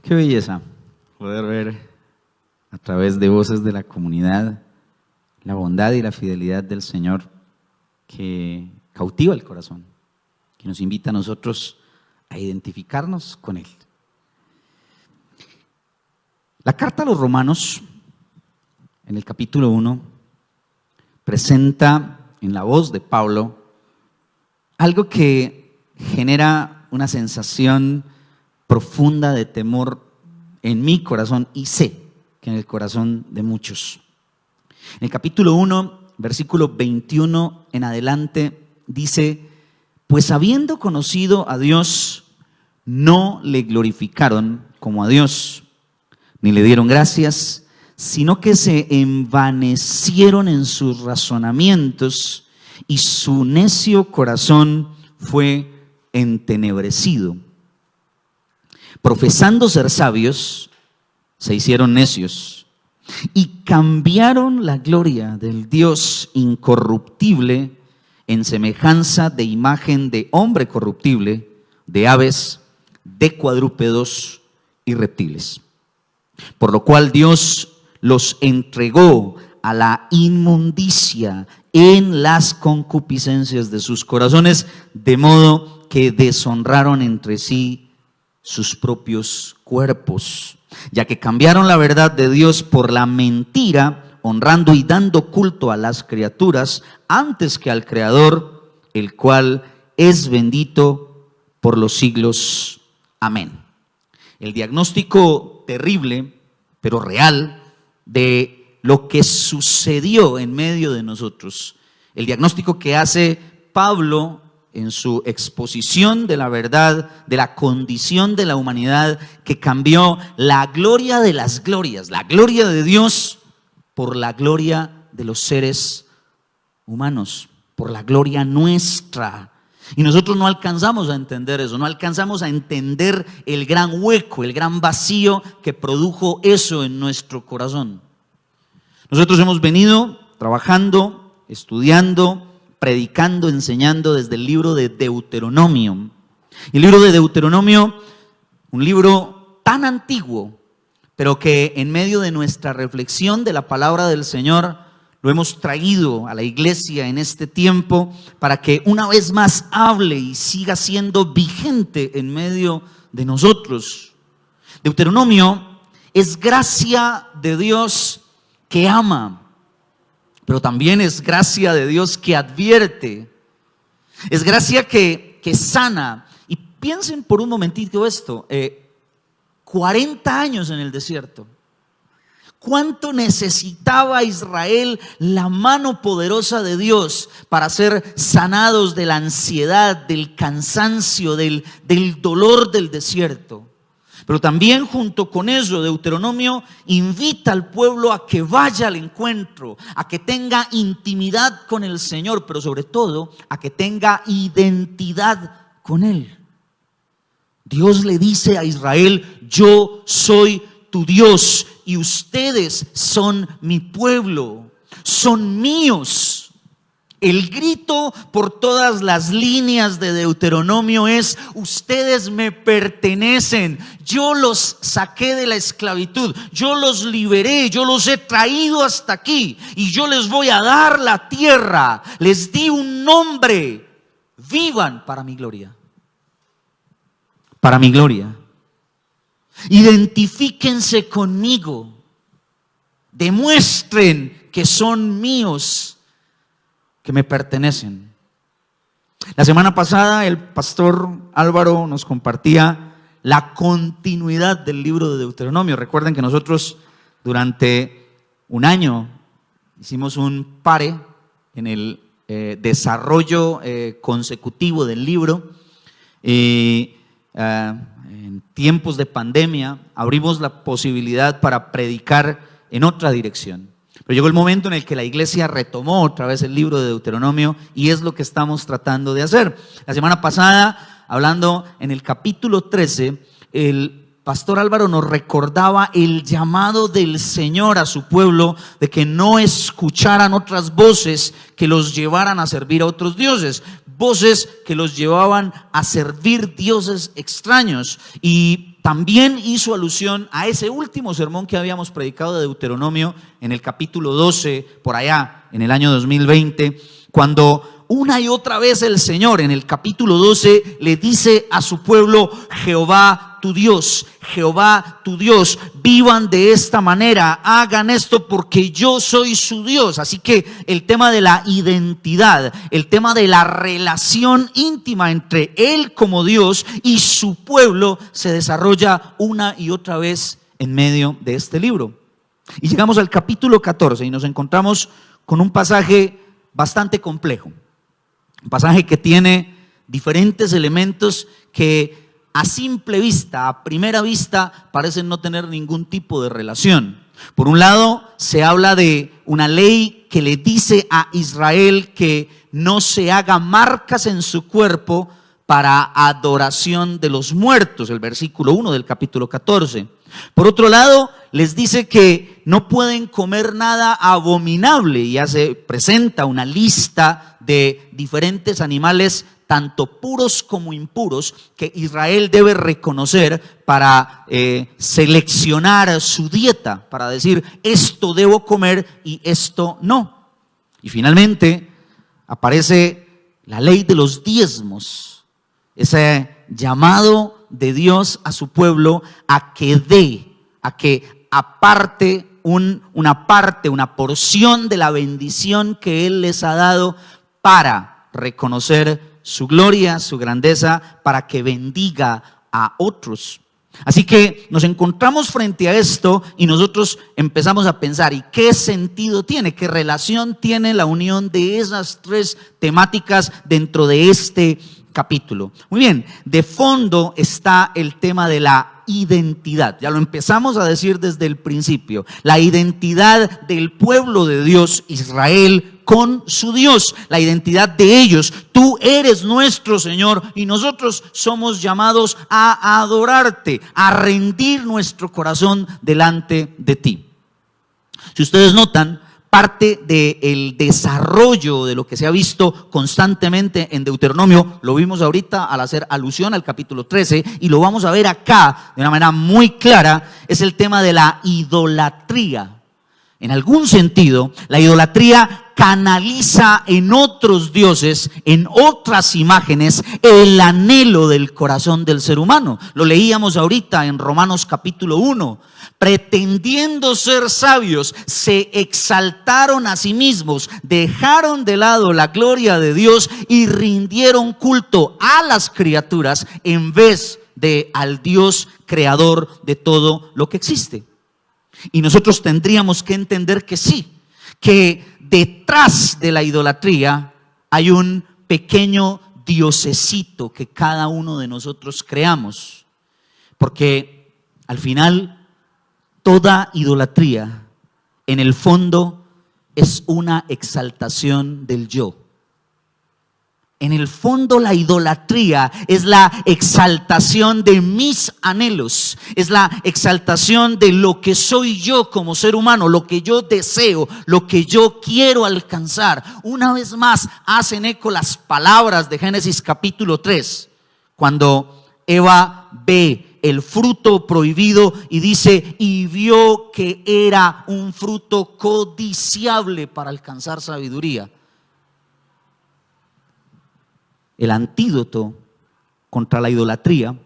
Qué belleza poder ver a través de voces de la comunidad la bondad y la fidelidad del Señor que cautiva el corazón, que nos invita a nosotros a identificarnos con Él. La carta a los Romanos, en el capítulo 1, presenta en la voz de Pablo algo que genera una sensación profunda de temor en mi corazón y sé que en el corazón de muchos. En el capítulo 1, versículo 21 en adelante, dice: pues habiendo conocido a Dios, no le glorificaron como a Dios, ni le dieron gracias, sino que se envanecieron en sus razonamientos y su necio corazón fue entenebrecido. Profesando ser sabios, se hicieron necios y cambiaron la gloria del Dios incorruptible en semejanza de imagen de hombre corruptible, de aves, de cuadrúpedos y reptiles. Por lo cual Dios los entregó a la inmundicia en las concupiscencias de sus corazones, de modo que deshonraron entre sí sus propios cuerpos, ya que cambiaron la verdad de Dios por la mentira, honrando y dando culto a las criaturas antes que al Creador, el cual es bendito por los siglos. Amén. El diagnóstico terrible, pero real, de lo que sucedió en medio de nosotros, el diagnóstico que hace Pablo en su exposición de la verdad, de la condición de la humanidad, que cambió la gloria de las glorias, la gloria de Dios, por la gloria de los seres humanos, por la gloria nuestra. Y nosotros no alcanzamos a entender eso, no alcanzamos a entender el gran hueco, el gran vacío que produjo eso en nuestro corazón. Nosotros hemos venido trabajando, estudiando, predicando, enseñando desde el libro de Deuteronomio. El libro de Deuteronomio, un libro tan antiguo, pero que en medio de nuestra reflexión de la palabra del Señor, lo hemos traído a la iglesia en este tiempo para que una vez más hable y siga siendo vigente en medio de nosotros. Deuteronomio es gracia de Dios que ama, pero también es gracia de Dios que advierte. Es gracia que sana. Y piensen por un momentito esto, 40 años en el desierto. ¿Cuánto necesitaba Israel la mano poderosa de Dios para ser sanados de la ansiedad, del cansancio, del dolor del desierto? Pero también junto con eso, Deuteronomio invita al pueblo a que vaya al encuentro, a que tenga intimidad con el Señor, pero sobre todo a que tenga identidad con Él. Dios le dice a Israel: yo soy tu Dios y ustedes son mi pueblo, son míos. El grito por todas las líneas de Deuteronomio es: ustedes me pertenecen, yo los saqué de la esclavitud, yo los liberé, yo los he traído hasta aquí y yo les voy a dar la tierra, les di un nombre, vivan para mi gloria. Para mi gloria. Identifíquense conmigo, demuestren que son míos, que me pertenecen. La semana pasada el pastor Álvaro nos compartía la continuidad del libro de Deuteronomio. Recuerden que nosotros durante un año hicimos un pare en el desarrollo consecutivo del libro y en tiempos de pandemia abrimos la posibilidad para predicar en otra dirección. Pero llegó el momento en el que la iglesia retomó otra vez el libro de Deuteronomio y es lo que estamos tratando de hacer. La semana pasada, hablando en el capítulo 13, el pastor Álvaro nos recordaba el llamado del Señor a su pueblo de que no escucharan otras voces que los llevaran a servir a otros dioses, voces que los llevaban a servir dioses extraños. Y también hizo alusión a ese último sermón que habíamos predicado de Deuteronomio en el capítulo 12, por allá, en el año 2020, cuando una y otra vez el Señor en el capítulo 12 le dice a su pueblo: Jehová tu Dios, vivan de esta manera, hagan esto porque yo soy su Dios. Así que el tema de la identidad, el tema de la relación íntima entre Él como Dios y su pueblo se desarrolla una y otra vez en medio de este libro. Y llegamos al capítulo 14 y nos encontramos con un pasaje bastante complejo. Un pasaje que tiene diferentes elementos que a simple vista, a primera vista, parecen no tener ningún tipo de relación. Por un lado, se habla de una ley que le dice a Israel que no se haga marcas en su cuerpo para adoración de los muertos, el versículo 1 del capítulo 14. Por otro lado, les dice que no pueden comer nada abominable, y ya se presenta una lista de diferentes animales, tanto puros como impuros, que Israel debe reconocer para seleccionar su dieta, para decir: esto debo comer y esto no. Y finalmente aparece la ley de los diezmos, ese llamado de Dios a su pueblo a que dé, a que aparte una porción de la bendición que Él les ha dado para reconocer su gloria, su grandeza, para que bendiga a otros. Así que nos encontramos frente a esto y nosotros empezamos a pensar: ¿y qué sentido tiene? ¿Qué relación tiene la unión de esas tres temáticas dentro de este capítulo? Muy bien, de fondo está el tema de la identidad. Ya lo empezamos a decir desde el principio. La identidad del pueblo de Dios, Israel, con su Dios. La identidad de ellos: tú eres nuestro Señor y nosotros somos llamados a adorarte, a rendir nuestro corazón delante de ti. Si ustedes notan, parte del desarrollo de lo que se ha visto constantemente en Deuteronomio, lo vimos ahorita al hacer alusión al capítulo 13 y lo vamos a ver acá de una manera muy clara, es el tema de la idolatría. En algún sentido, la idolatría canaliza en otros dioses, en otras imágenes, el anhelo del corazón del ser humano. Lo leíamos ahorita en Romanos capítulo 1. Pretendiendo ser sabios, se exaltaron a sí mismos, dejaron de lado la gloria de Dios y rindieron culto a las criaturas en vez de al Dios creador de todo lo que existe. Y nosotros tendríamos que entender que sí, que detrás de la idolatría hay un pequeño diosecito que cada uno de nosotros creamos. Porque al final, toda idolatría en el fondo es una exaltación del yo. En el fondo, la idolatría es la exaltación de mis anhelos, es la exaltación de lo que soy yo como ser humano, lo que yo deseo, lo que yo quiero alcanzar. Una vez más hacen eco las palabras de Génesis capítulo 3, cuando Eva ve el fruto prohibido y dice: y vio que era un fruto codiciable para alcanzar sabiduría. El antídoto contra la idolatría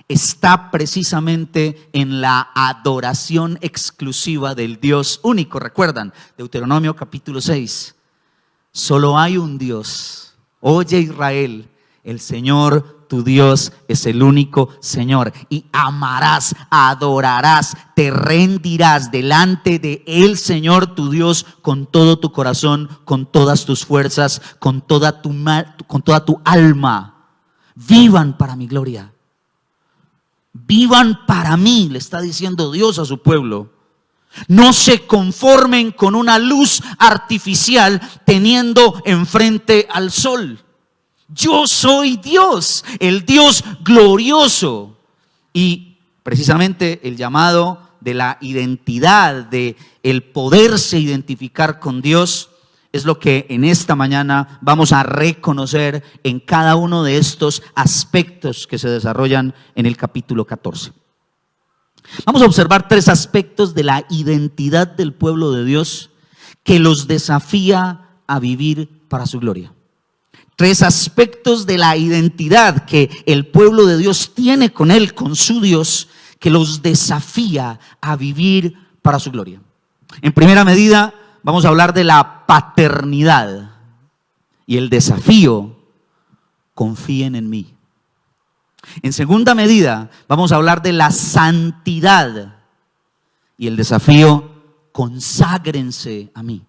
está precisamente en la adoración exclusiva del Dios único. ¿Recuerdan? Deuteronomio capítulo 6. Solo hay un Dios. Oye, Israel, el Señor tu Dios es el único Señor, y amarás, adorarás, te rendirás delante de el Señor tu Dios con todo tu corazón, con todas tus fuerzas, con toda tu alma. Vivan para mi gloria. Vivan para mí, le está diciendo Dios a su pueblo. No se conformen con una luz artificial teniendo enfrente al sol. Yo soy Dios, el Dios glorioso. Y precisamente el llamado de la identidad, de el poderse identificar con Dios, es lo que en esta mañana vamos a reconocer en cada uno de estos aspectos que se desarrollan en el capítulo 14. Vamos a observar tres aspectos de la identidad del pueblo de Dios que los desafía a vivir para su gloria. Tres aspectos de la identidad que el pueblo de Dios tiene con Él, con su Dios, que los desafía a vivir para su gloria. En primera medida, vamos a hablar de la paternidad y el desafío: confíen en mí. En segunda medida, vamos a hablar de la santidad y el desafío: conságrense a mí.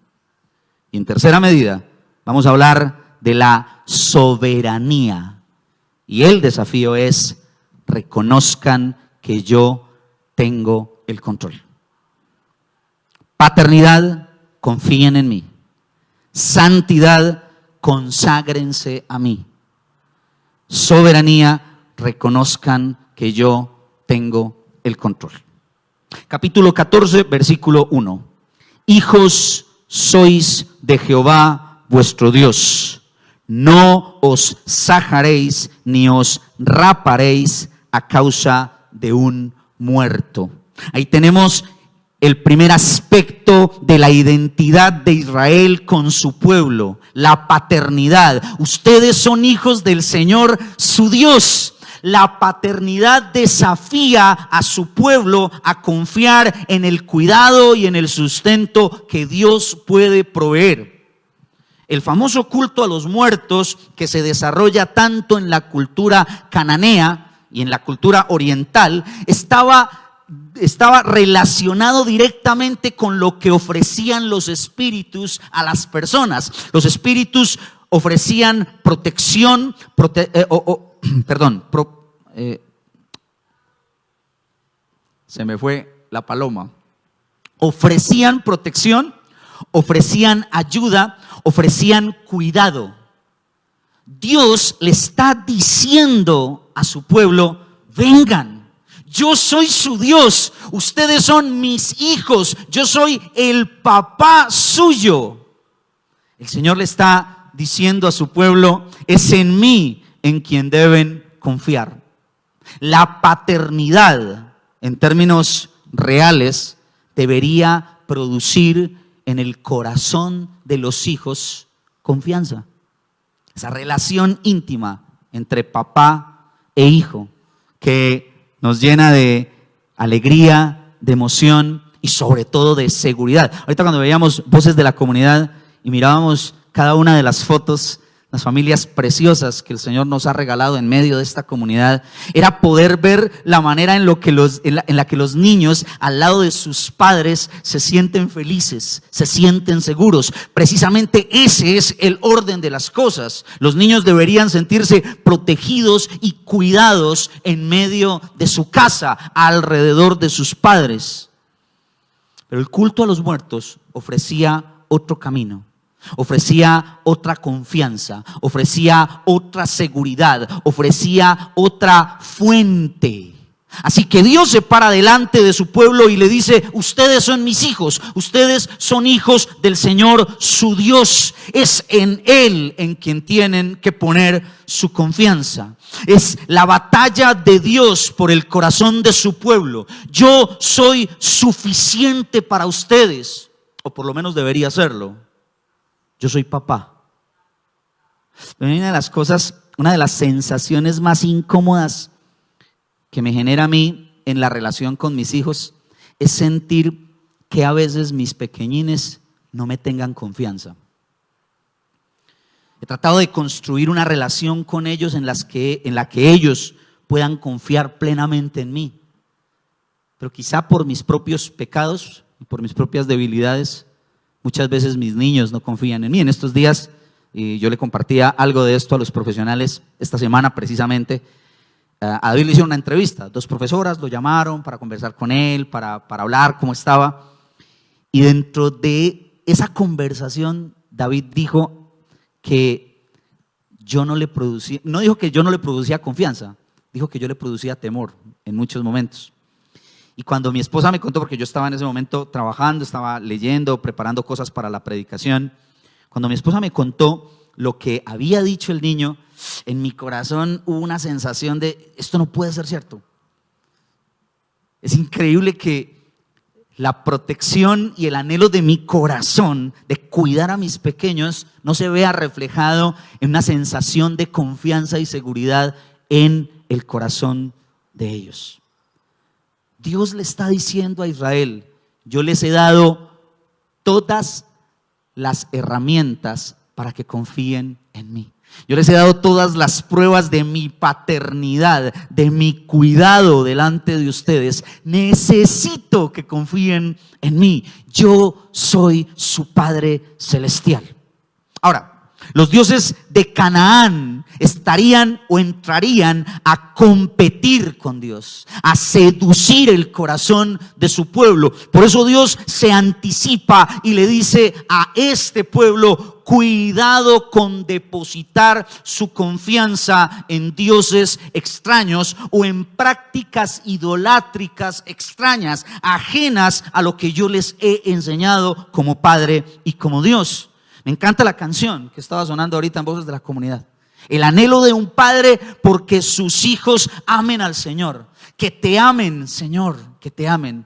Y en tercera medida, vamos a hablar de la soberanía y el desafío es: reconozcan que yo tengo el control. Paternidad: confíen en mí. Santidad: conságrense a mí. Soberanía: reconozcan que yo tengo el control. Capítulo 14, versículo 1. Hijos sois de Jehová vuestro Dios. No os sajaréis ni os raparéis a causa de un muerto. Ahí tenemos el primer aspecto de la identidad de Israel con su pueblo: la paternidad. Ustedes son hijos del Señor su Dios. La paternidad desafía a su pueblo a confiar en el cuidado y en el sustento que Dios puede proveer. El famoso culto a los muertos, que se desarrolla tanto en la cultura cananea y en la cultura oriental, estaba relacionado directamente con lo que ofrecían los espíritus a las personas. Los espíritus ofrecían protección, se me fue la paloma. Ofrecían protección, ofrecían ayuda, ofrecían cuidado. Dios le está diciendo a su pueblo: vengan, yo soy su Dios, ustedes son mis hijos, yo soy el papá suyo. El Señor le está diciendo a su pueblo: es en mí en quien deben confiar. La paternidad, en términos reales, debería producir en el corazón de los hijos confianza. Esa relación íntima entre papá e hijo que nos llena de alegría, de emoción y sobre todo de seguridad. Ahorita cuando veíamos Voces de la Comunidad y mirábamos cada una de las fotos, las familias preciosas que el Señor nos ha regalado en medio de esta comunidad, era poder ver la manera en la que los niños al lado de sus padres se sienten felices, se sienten seguros. Precisamente ese es el orden de las cosas. Los niños deberían sentirse protegidos y cuidados en medio de su casa, alrededor de sus padres. Pero el culto a los muertos ofrecía otro camino. Ofrecía otra confianza, ofrecía otra seguridad, ofrecía otra fuente. Así que Dios se para delante de su pueblo y le dice: ustedes son mis hijos, ustedes son hijos del Señor su Dios. Es en Él en quien tienen que poner su confianza. Es la batalla de Dios por el corazón de su pueblo. Yo soy suficiente para ustedes, o por lo menos debería serlo. Yo soy papá. Una de las sensaciones más incómodas que me genera a mí en la relación con mis hijos es sentir que a veces mis pequeñines no me tengan confianza. He tratado de construir una relación con ellos en la que ellos puedan confiar plenamente en mí. Pero quizá por mis propios pecados y por mis propias debilidades, muchas veces mis niños no confían en mí. En estos días yo le compartía algo de esto a los profesionales. Esta semana precisamente a David le hicieron una entrevista. 2 profesoras lo llamaron para conversar con él, para hablar cómo estaba. Y dentro de esa conversación David dijo que yo no le producía, no dijo que yo no le producía confianza, dijo que yo le producía temor en muchos momentos. Y cuando mi esposa me contó, porque yo estaba en ese momento trabajando, estaba leyendo, preparando cosas para la predicación, cuando mi esposa me contó lo que había dicho el niño, en mi corazón hubo una sensación de: esto no puede ser cierto. Es increíble que la protección y el anhelo de mi corazón de cuidar a mis pequeños no se vea reflejado en una sensación de confianza y seguridad en el corazón de ellos. Dios le está diciendo a Israel: yo les he dado todas las herramientas para que confíen en mí. Yo les he dado todas las pruebas de mi paternidad, de mi cuidado delante de ustedes. Necesito que confíen en mí. Yo soy su Padre Celestial. Ahora, los dioses de Canaán estarían o entrarían a competir con Dios, a seducir el corazón de su pueblo. Por eso Dios se anticipa y le dice a este pueblo: cuidado con depositar su confianza en dioses extraños o en prácticas idolátricas extrañas, ajenas a lo que yo les he enseñado como Padre y como Dios. Me encanta la canción que estaba sonando ahorita en Voces de la Comunidad. El anhelo de un padre porque sus hijos amen al Señor. Que te amen, Señor, que te amen.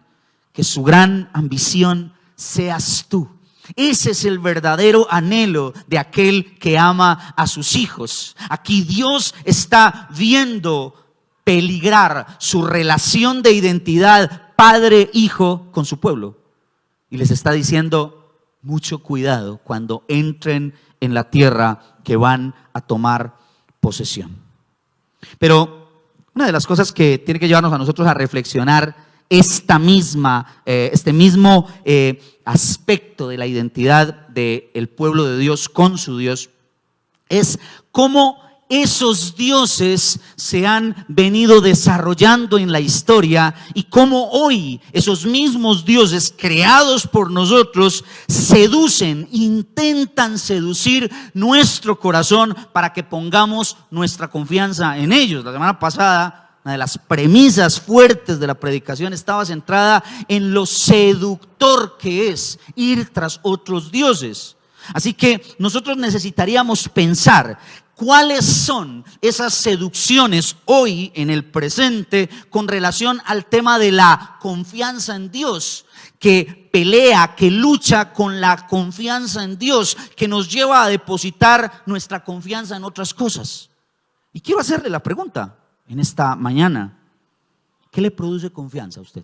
Que su gran ambición seas tú. Ese es el verdadero anhelo de aquel que ama a sus hijos. Aquí Dios está viendo peligrar su relación de identidad padre-hijo con su pueblo. Y les está diciendo: mucho cuidado cuando entren en la tierra que van a tomar posesión. Pero una de las cosas que tiene que llevarnos a nosotros a reflexionar este mismo aspecto de la identidad del pueblo de Dios con su Dios es cómo esos dioses se han venido desarrollando en la historia y cómo hoy esos mismos dioses creados por nosotros seducen, intentan seducir nuestro corazón para que pongamos nuestra confianza en ellos. La semana pasada, una de las premisas fuertes de la predicación estaba centrada en lo seductor que es ir tras otros dioses. Así que nosotros necesitaríamos pensar ¿cuáles son esas seducciones hoy en el presente con relación al tema de la confianza en Dios? Que pelea, que lucha con la confianza en Dios, que nos lleva a depositar nuestra confianza en otras cosas. Y quiero hacerle la pregunta en esta mañana: ¿qué le produce confianza a usted?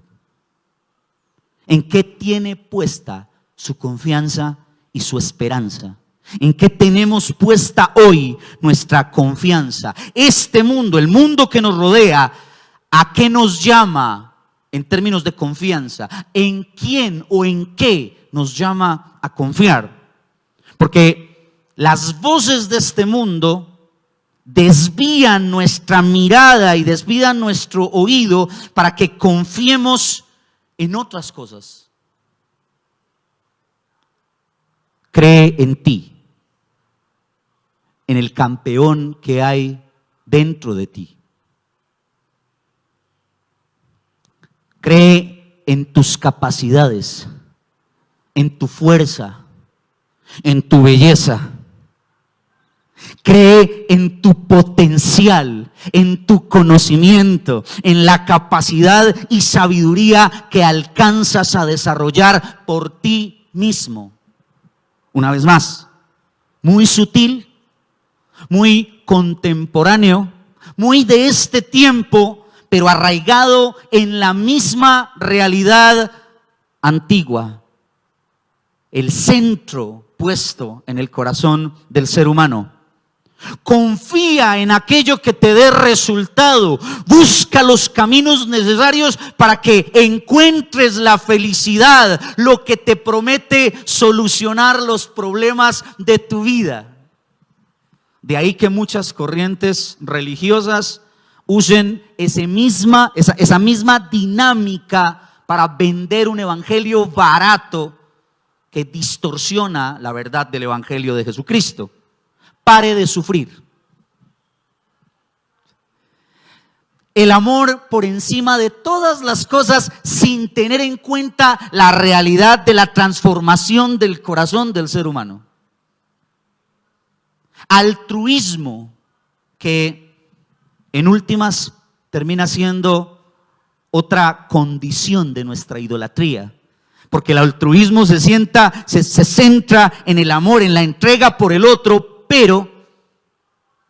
¿En qué tiene puesta su confianza y su esperanza? ¿En qué tenemos puesta hoy nuestra confianza? Este mundo, el mundo que nos rodea, ¿a qué nos llama en términos de confianza? ¿En quién o en qué nos llama a confiar? Porque las voces de este mundo desvían nuestra mirada y desvían nuestro oído para que confiemos en otras cosas. Cree en ti, en el campeón que hay dentro de ti. Cree en tus capacidades, en tu fuerza, en tu belleza. Cree en tu potencial, en tu conocimiento, en la capacidad y sabiduría que alcanzas a desarrollar por ti mismo. Una vez más, muy sutil, muy contemporáneo, muy de este tiempo, pero arraigado en la misma realidad antigua. El centro puesto en el corazón del ser humano. Confía en aquello que te dé resultado. Busca los caminos necesarios para que encuentres la felicidad, lo que te promete solucionar los problemas de tu vida. De ahí que muchas corrientes religiosas usen esa misma dinámica para vender un evangelio barato que distorsiona la verdad del evangelio de Jesucristo. Pare de sufrir. El amor por encima de todas las cosas, sin tener en cuenta la realidad de la transformación del corazón del ser humano. Altruismo, que en últimas termina siendo otra condición de nuestra idolatría. Porque el altruismo se centra en el amor, en la entrega por el otro, pero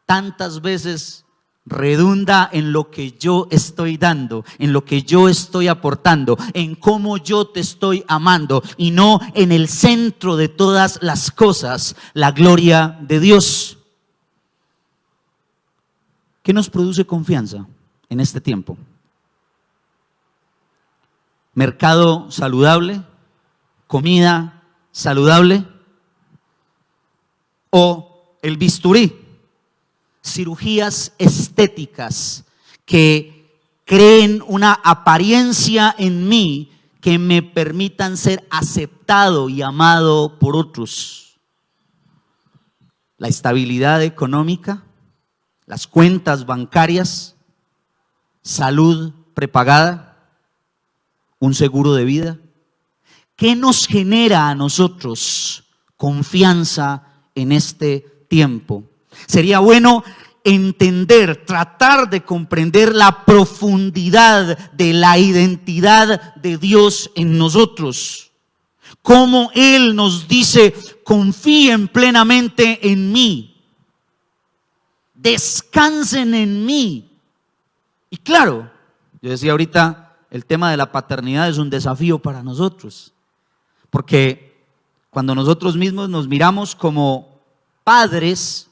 tantas veces redunda en lo que yo estoy dando, en lo que yo estoy aportando, en cómo yo te estoy amando, y no en el centro de todas las cosas, la gloria de Dios. ¿Qué nos produce confianza en este tiempo? Mercado saludable, comida saludable, o el bisturí, cirugías estéticas que creen una apariencia en mí que me permitan ser aceptado y amado por otros. La estabilidad económica, las cuentas bancarias, salud prepagada, un seguro de vida. ¿Qué nos genera a nosotros confianza en este tiempo? Sería bueno entender, tratar de comprender la profundidad de la identidad de Dios en nosotros. Cómo Él nos dice: confíen plenamente en mí, descansen en mí. Y claro, yo decía ahorita, el tema de la paternidad es un desafío para nosotros, porque cuando nosotros mismos nos miramos como padres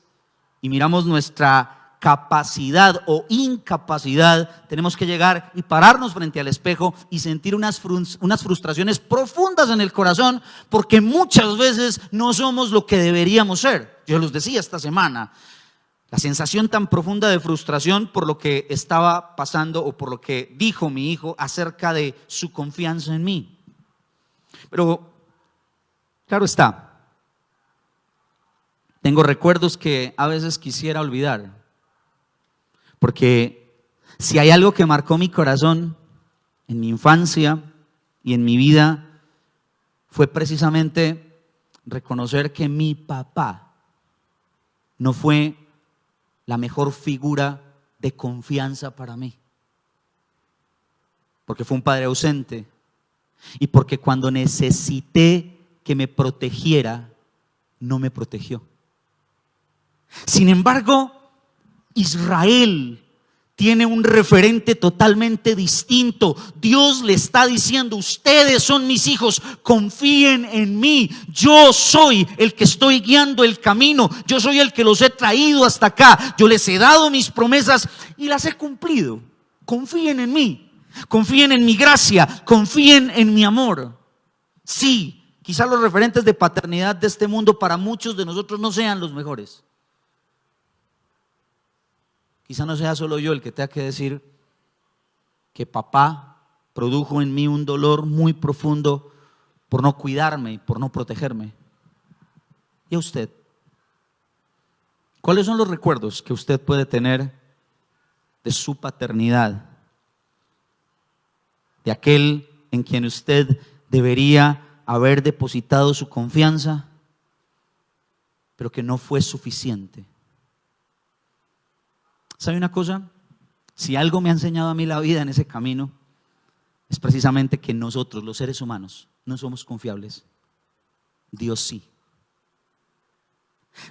y miramos nuestra capacidad o incapacidad, tenemos que llegar y pararnos frente al espejo y sentir unas frustraciones profundas en el corazón, porque muchas veces no somos lo que deberíamos ser. Yo los decía esta semana, la sensación tan profunda de frustración por lo que estaba pasando o por lo que dijo mi hijo acerca de su confianza en mí. Pero claro está, tengo recuerdos que a veces quisiera olvidar, porque si hay algo que marcó mi corazón en mi infancia y en mi vida, fue precisamente reconocer que mi papá no fue la mejor figura de confianza para mí, porque fue un padre ausente y porque cuando necesité que me protegiera, no me protegió. Sin embargo, Israel tiene un referente totalmente distinto. Dios le está diciendo: ustedes son mis hijos, confíen en mí. Yo soy el que estoy guiando el camino. Yo soy el que los he traído hasta acá. Yo les he dado mis promesas y las he cumplido. Confíen en mí, confíen en mi gracia, confíen en mi amor. Sí, quizás los referentes de paternidad de este mundo para muchos de nosotros no sean los mejores. Quizá no sea solo yo el que tenga que decir que papá produjo en mí un dolor muy profundo por no cuidarme y por no protegerme. ¿Y a usted? ¿Cuáles son los recuerdos que usted puede tener de su paternidad? De aquel en quien usted debería haber depositado su confianza, pero que no fue suficiente. ¿Sabe una cosa? Si algo me ha enseñado a mí la vida en ese camino, es precisamente que nosotros, los seres humanos, no somos confiables. Dios sí.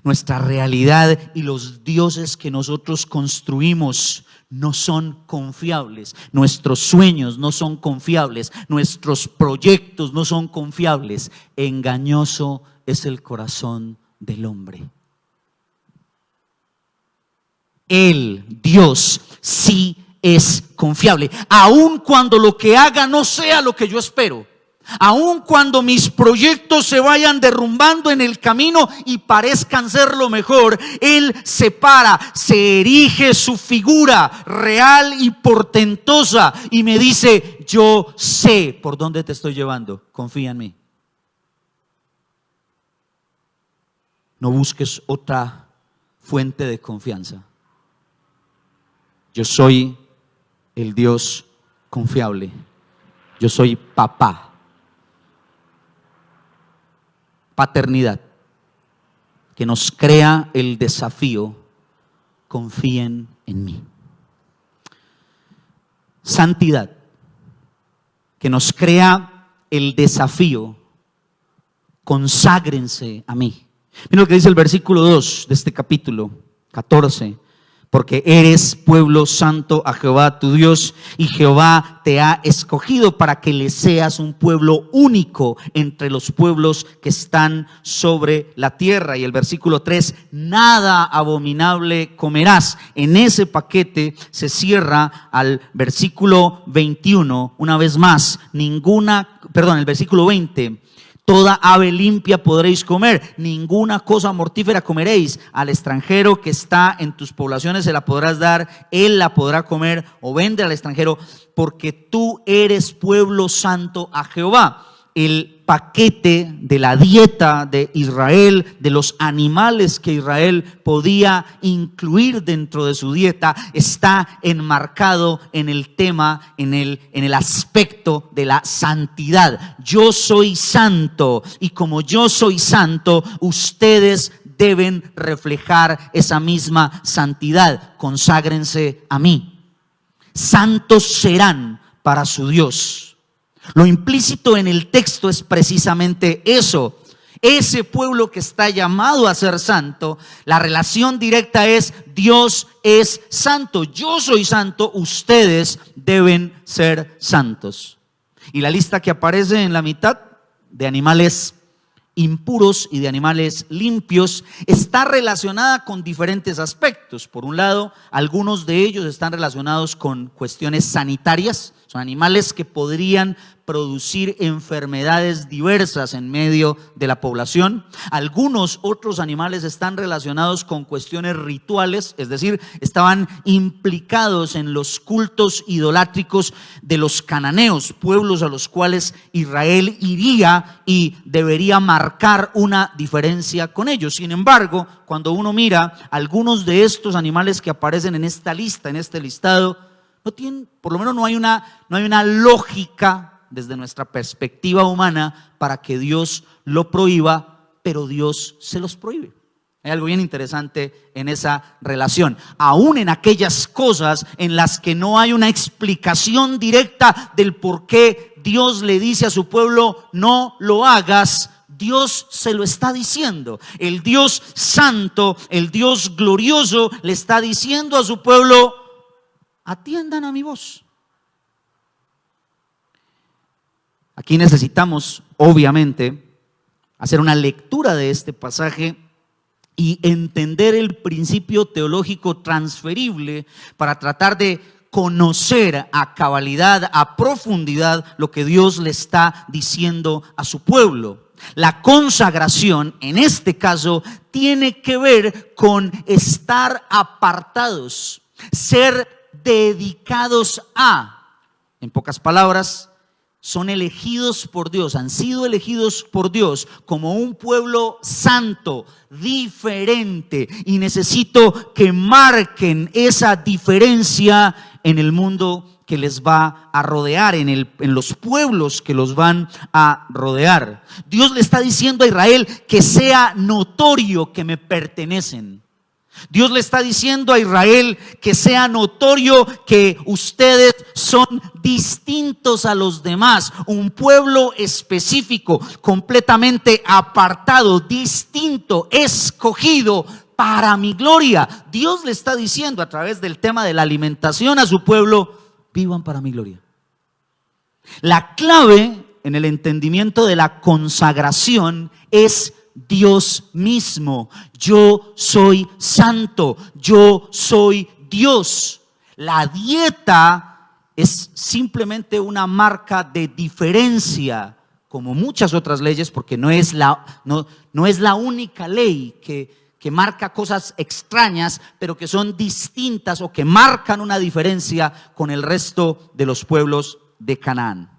Nuestra realidad y los dioses que nosotros construimos no son confiables. Nuestros sueños no son confiables. Nuestros proyectos no son confiables. Engañoso es el corazón del hombre. Él, Dios, sí es confiable, aun cuando lo que haga no sea lo que yo espero, aun cuando mis proyectos se vayan derrumbando en el camino y parezcan ser lo mejor. Él se para, se erige su figura real y portentosa y me dice: yo sé por dónde te estoy llevando, confía en mí. No busques otra fuente de confianza. Yo soy el Dios confiable. Yo soy papá. Paternidad que nos crea el desafío: confíen en mí. Santidad que nos crea el desafío: conságrense a mí. Miren lo que dice el versículo 2 de este capítulo 14. Porque eres pueblo santo a Jehová tu Dios, y Jehová te ha escogido para que le seas un pueblo único entre los pueblos que están sobre la tierra. Y el versículo 3, nada abominable comerás. En ese paquete se cierra al versículo 21, una vez más, el versículo 20. Toda ave limpia podréis comer, ninguna cosa mortífera comeréis. Al extranjero que está en tus poblaciones se la podrás dar, él la podrá comer, o vende al extranjero, porque tú eres pueblo santo a Jehová. El paquete de la dieta de Israel, de los animales que Israel podía incluir dentro de su dieta, está enmarcado en el tema, en el aspecto de la santidad. Yo soy santo, y como yo soy santo, ustedes deben reflejar esa misma santidad. Conságrense a mí. Santos serán para su Dios. Lo implícito en el texto es precisamente eso. Ese pueblo que está llamado a ser santo, la relación directa es: Dios es santo, yo soy santo, ustedes deben ser santos. Y la lista que aparece en la mitad de animales impuros y de animales limpios está relacionada con diferentes aspectos. Por un lado, algunos de ellos están relacionados con cuestiones sanitarias. Son animales que podrían producir enfermedades diversas en medio de la población. Algunos otros animales están relacionados con cuestiones rituales, es decir, estaban implicados en los cultos idolátricos de los cananeos, pueblos a los cuales Israel iría y debería marcar una diferencia con ellos. Sin embargo, cuando uno mira algunos de estos animales que aparecen en esta lista, en este listado, no tienen, por lo menos no hay una lógica desde nuestra perspectiva humana para que Dios lo prohíba, pero Dios se los prohíbe. Hay algo bien interesante en esa relación. Aún en aquellas cosas en las que no hay una explicación directa del por qué Dios le dice a su pueblo: no lo hagas, Dios se lo está diciendo. El Dios santo, el Dios glorioso, le está diciendo a su pueblo: atiendan a mi voz. Aquí necesitamos, obviamente, hacer una lectura de este pasaje y entender el principio teológico transferible para tratar de conocer a cabalidad, a profundidad, lo que Dios le está diciendo a su pueblo. La consagración, en este caso, tiene que ver con estar apartados, ser dedicados a. En pocas palabras, son elegidos por Dios, han sido elegidos por Dios como un pueblo santo, diferente, y necesito que marquen esa diferencia en el mundo que les va a rodear, en los pueblos que los van a rodear. Dios le está diciendo a Israel que sea notorio que me pertenecen. Dios le está diciendo a Israel que sea notorio que ustedes son distintos a los demás, un pueblo específico, completamente apartado, distinto, escogido para mi gloria. Dios le está diciendo a través del tema de la alimentación a su pueblo: vivan para mi gloria. La clave en el entendimiento de la consagración es Dios mismo. Yo soy santo, yo soy Dios. La dieta es simplemente una marca de diferencia, como muchas otras leyes, porque no es la única ley que marca cosas extrañas, pero que son distintas o que marcan una diferencia con el resto de los pueblos de Canaán.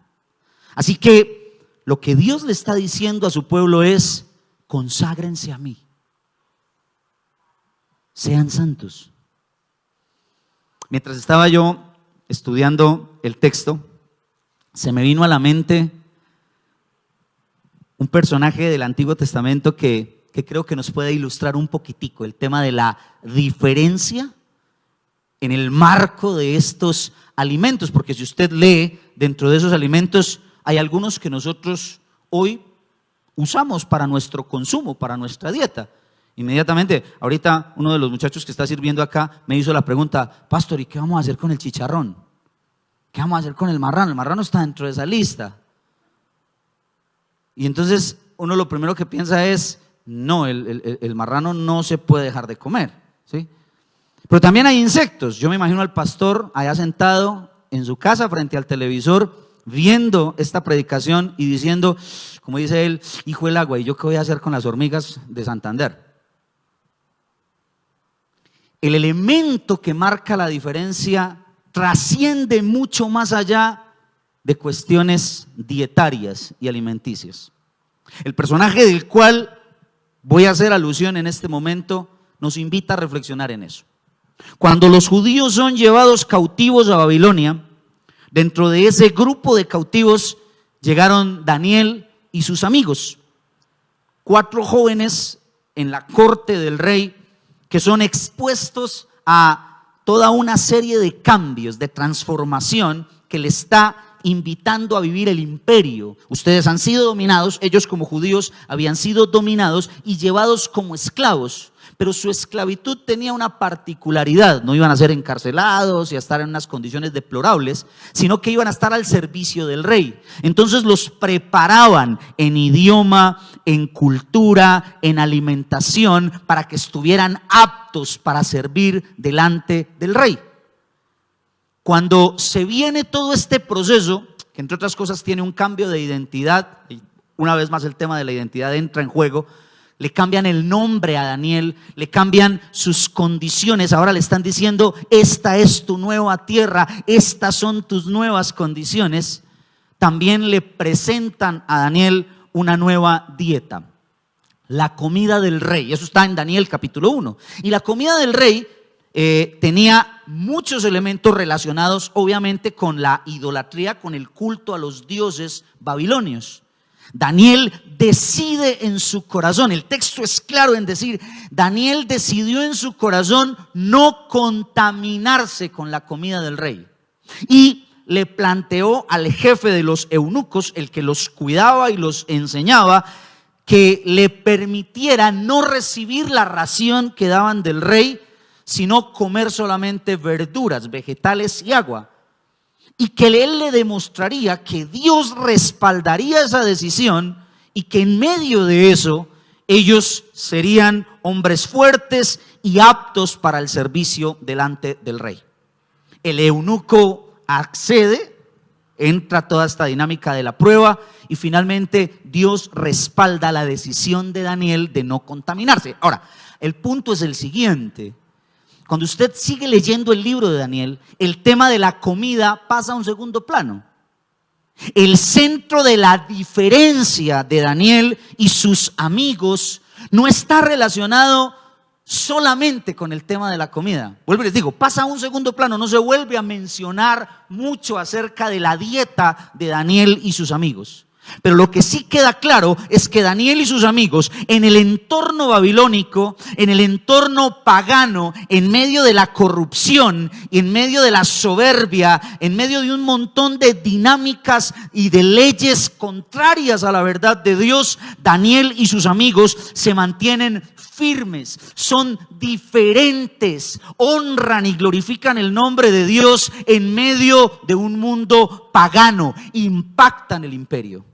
Así que lo que Dios le está diciendo a su pueblo es: conságrense a mí, sean santos. Mientras estaba yo estudiando el texto, se me vino a la mente un personaje del Antiguo Testamento que creo que nos puede ilustrar un poquitico el tema de la diferencia en el marco de estos alimentos, porque si usted lee dentro de esos alimentos, hay algunos que nosotros hoy usamos para nuestro consumo, para nuestra dieta. Inmediatamente, ahorita uno de los muchachos que está sirviendo acá me hizo la pregunta: pastor, ¿y qué vamos a hacer con el chicharrón? ¿Qué vamos a hacer con el marrano? El marrano está dentro de esa lista. Y entonces uno lo primero que piensa es: no, el marrano no se puede dejar de comer, ¿sí? Pero también hay insectos. Yo me imagino al pastor allá sentado en su casa frente al televisor, viendo esta predicación y diciendo, como dice él: hijo del agua, ¿y yo qué voy a hacer con las hormigas de Santander? El elemento que marca la diferencia trasciende mucho más allá de cuestiones dietarias y alimenticias. El personaje del cual voy a hacer alusión en este momento nos invita a reflexionar en eso. Cuando los judíos son llevados cautivos a Babilonia, dentro de ese grupo de cautivos llegaron Daniel y sus amigos, 4 jóvenes en la corte del rey que son expuestos a toda una serie de cambios, de transformación que le está invitando a vivir el imperio. Ustedes han sido dominados, ellos como judíos habían sido dominados y llevados como esclavos, pero su esclavitud tenía una particularidad: no iban a ser encarcelados y a estar en unas condiciones deplorables, sino que iban a estar al servicio del rey. Entonces los preparaban en idioma, en cultura, en alimentación, para que estuvieran aptos para servir delante del rey. Cuando se viene todo este proceso, que entre otras cosas tiene un cambio de identidad, y una vez más el tema de la identidad entra en juego, le cambian el nombre a Daniel, le cambian sus condiciones. Ahora le están diciendo: esta es tu nueva tierra, estas son tus nuevas condiciones. También le presentan a Daniel una nueva dieta, la comida del rey. Eso está en Daniel capítulo 1. Y la comida del rey tenía muchos elementos relacionados obviamente con la idolatría, con el culto a los dioses babilonios. Daniel decide en su corazón, el texto es claro en decir, Daniel decidió en su corazón no contaminarse con la comida del rey, y le planteó al jefe de los eunucos, el que los cuidaba y los enseñaba, que le permitiera no recibir la ración que daban del rey, sino comer solamente verduras, vegetales y agua. Y que él le demostraría que Dios respaldaría esa decisión y que en medio de eso ellos serían hombres fuertes y aptos para el servicio delante del rey. El eunuco accede, entra toda esta dinámica de la prueba y finalmente Dios respalda la decisión de Daniel de no contaminarse. Ahora, el punto es el siguiente: cuando usted sigue leyendo el libro de Daniel, el tema de la comida pasa a un segundo plano. El centro de la diferencia de Daniel y sus amigos no está relacionado solamente con el tema de la comida. Vuelvo y les digo, pasa a un segundo plano, no se vuelve a mencionar mucho acerca de la dieta de Daniel y sus amigos. Pero lo que sí queda claro es que Daniel y sus amigos, en el entorno babilónico, en el entorno pagano, en medio de la corrupción y en medio de la soberbia, en medio de un montón de dinámicas y de leyes contrarias a la verdad de Dios, Daniel y sus amigos se mantienen firmes, son diferentes, honran y glorifican el nombre de Dios en medio de un mundo pagano, impactan el imperio.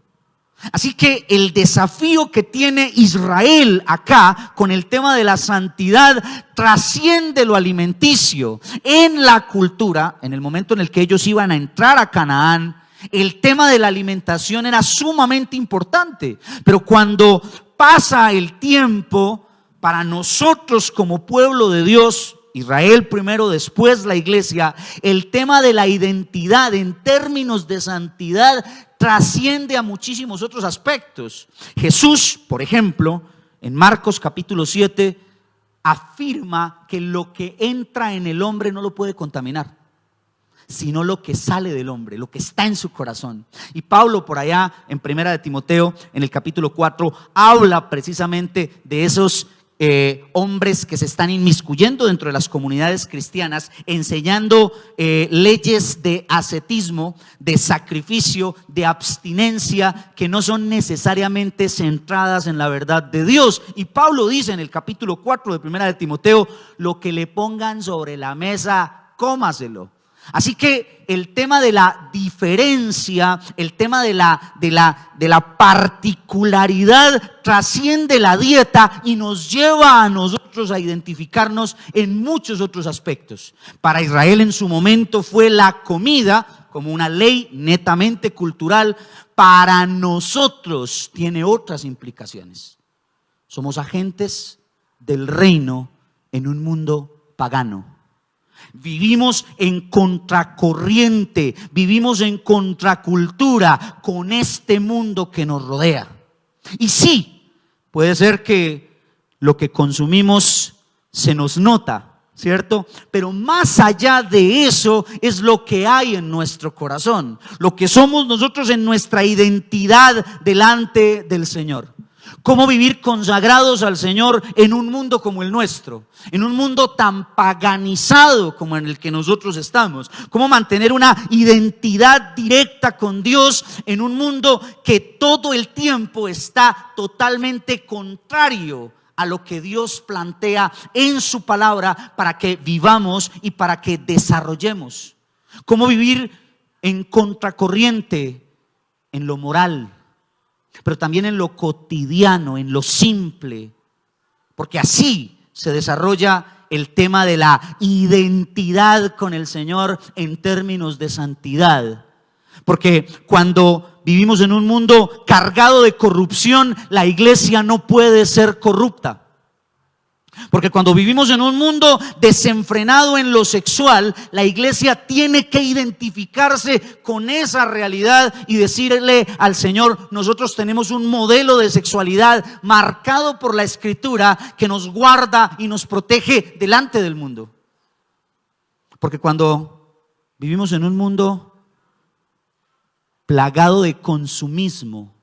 Así que el desafío que tiene Israel acá con el tema de la santidad trasciende lo alimenticio. En la cultura, en el momento en el que ellos iban a entrar a Canaán, el tema de la alimentación era sumamente importante. Pero cuando pasa el tiempo, para nosotros como pueblo de Dios, Israel primero, después la iglesia, el tema de la identidad en términos de santidad trasciende a muchísimos otros aspectos. Jesús, por ejemplo, en Marcos capítulo 7, afirma que lo que entra en el hombre no lo puede contaminar, sino lo que sale del hombre, lo que está en su corazón. Y Pablo por allá en Primera de Timoteo, en el capítulo 4, habla precisamente de esos hombres que se están inmiscuyendo dentro de las comunidades cristianas, enseñando leyes de ascetismo, de sacrificio, de abstinencia, que no son necesariamente centradas en la verdad de Dios. Y Pablo dice en el capítulo 4 de Primera de Timoteo: lo que le pongan sobre la mesa, cómaselo. Así que el tema de la diferencia, el tema de la particularidad trasciende la dieta y nos lleva a nosotros a identificarnos en muchos otros aspectos. Para Israel en su momento fue la comida como una ley netamente cultural. Para nosotros tiene otras implicaciones. Somos agentes del reino en un mundo pagano. Vivimos en contracorriente, vivimos en contracultura con este mundo que nos rodea. Y sí, puede ser que lo que consumimos se nos nota, ¿cierto? Pero más allá de eso es lo que hay en nuestro corazón, lo que somos nosotros en nuestra identidad delante del Señor. Cómo vivir consagrados al Señor en un mundo como el nuestro, en un mundo tan paganizado como en el que nosotros estamos. Cómo mantener una identidad directa con Dios en un mundo que todo el tiempo está totalmente contrario a lo que Dios plantea en su palabra para que vivamos y para que desarrollemos. Cómo vivir en contracorriente en lo moral, pero también en lo cotidiano, en lo simple, porque así se desarrolla el tema de la identidad con el Señor en términos de santidad. Porque cuando vivimos en un mundo cargado de corrupción, la iglesia no puede ser corrupta. Porque cuando vivimos en un mundo desenfrenado en lo sexual, la iglesia tiene que identificarse con esa realidad y decirle al Señor: nosotros tenemos un modelo de sexualidad marcado por la Escritura que nos guarda y nos protege delante del mundo. Porque cuando vivimos en un mundo plagado de consumismo,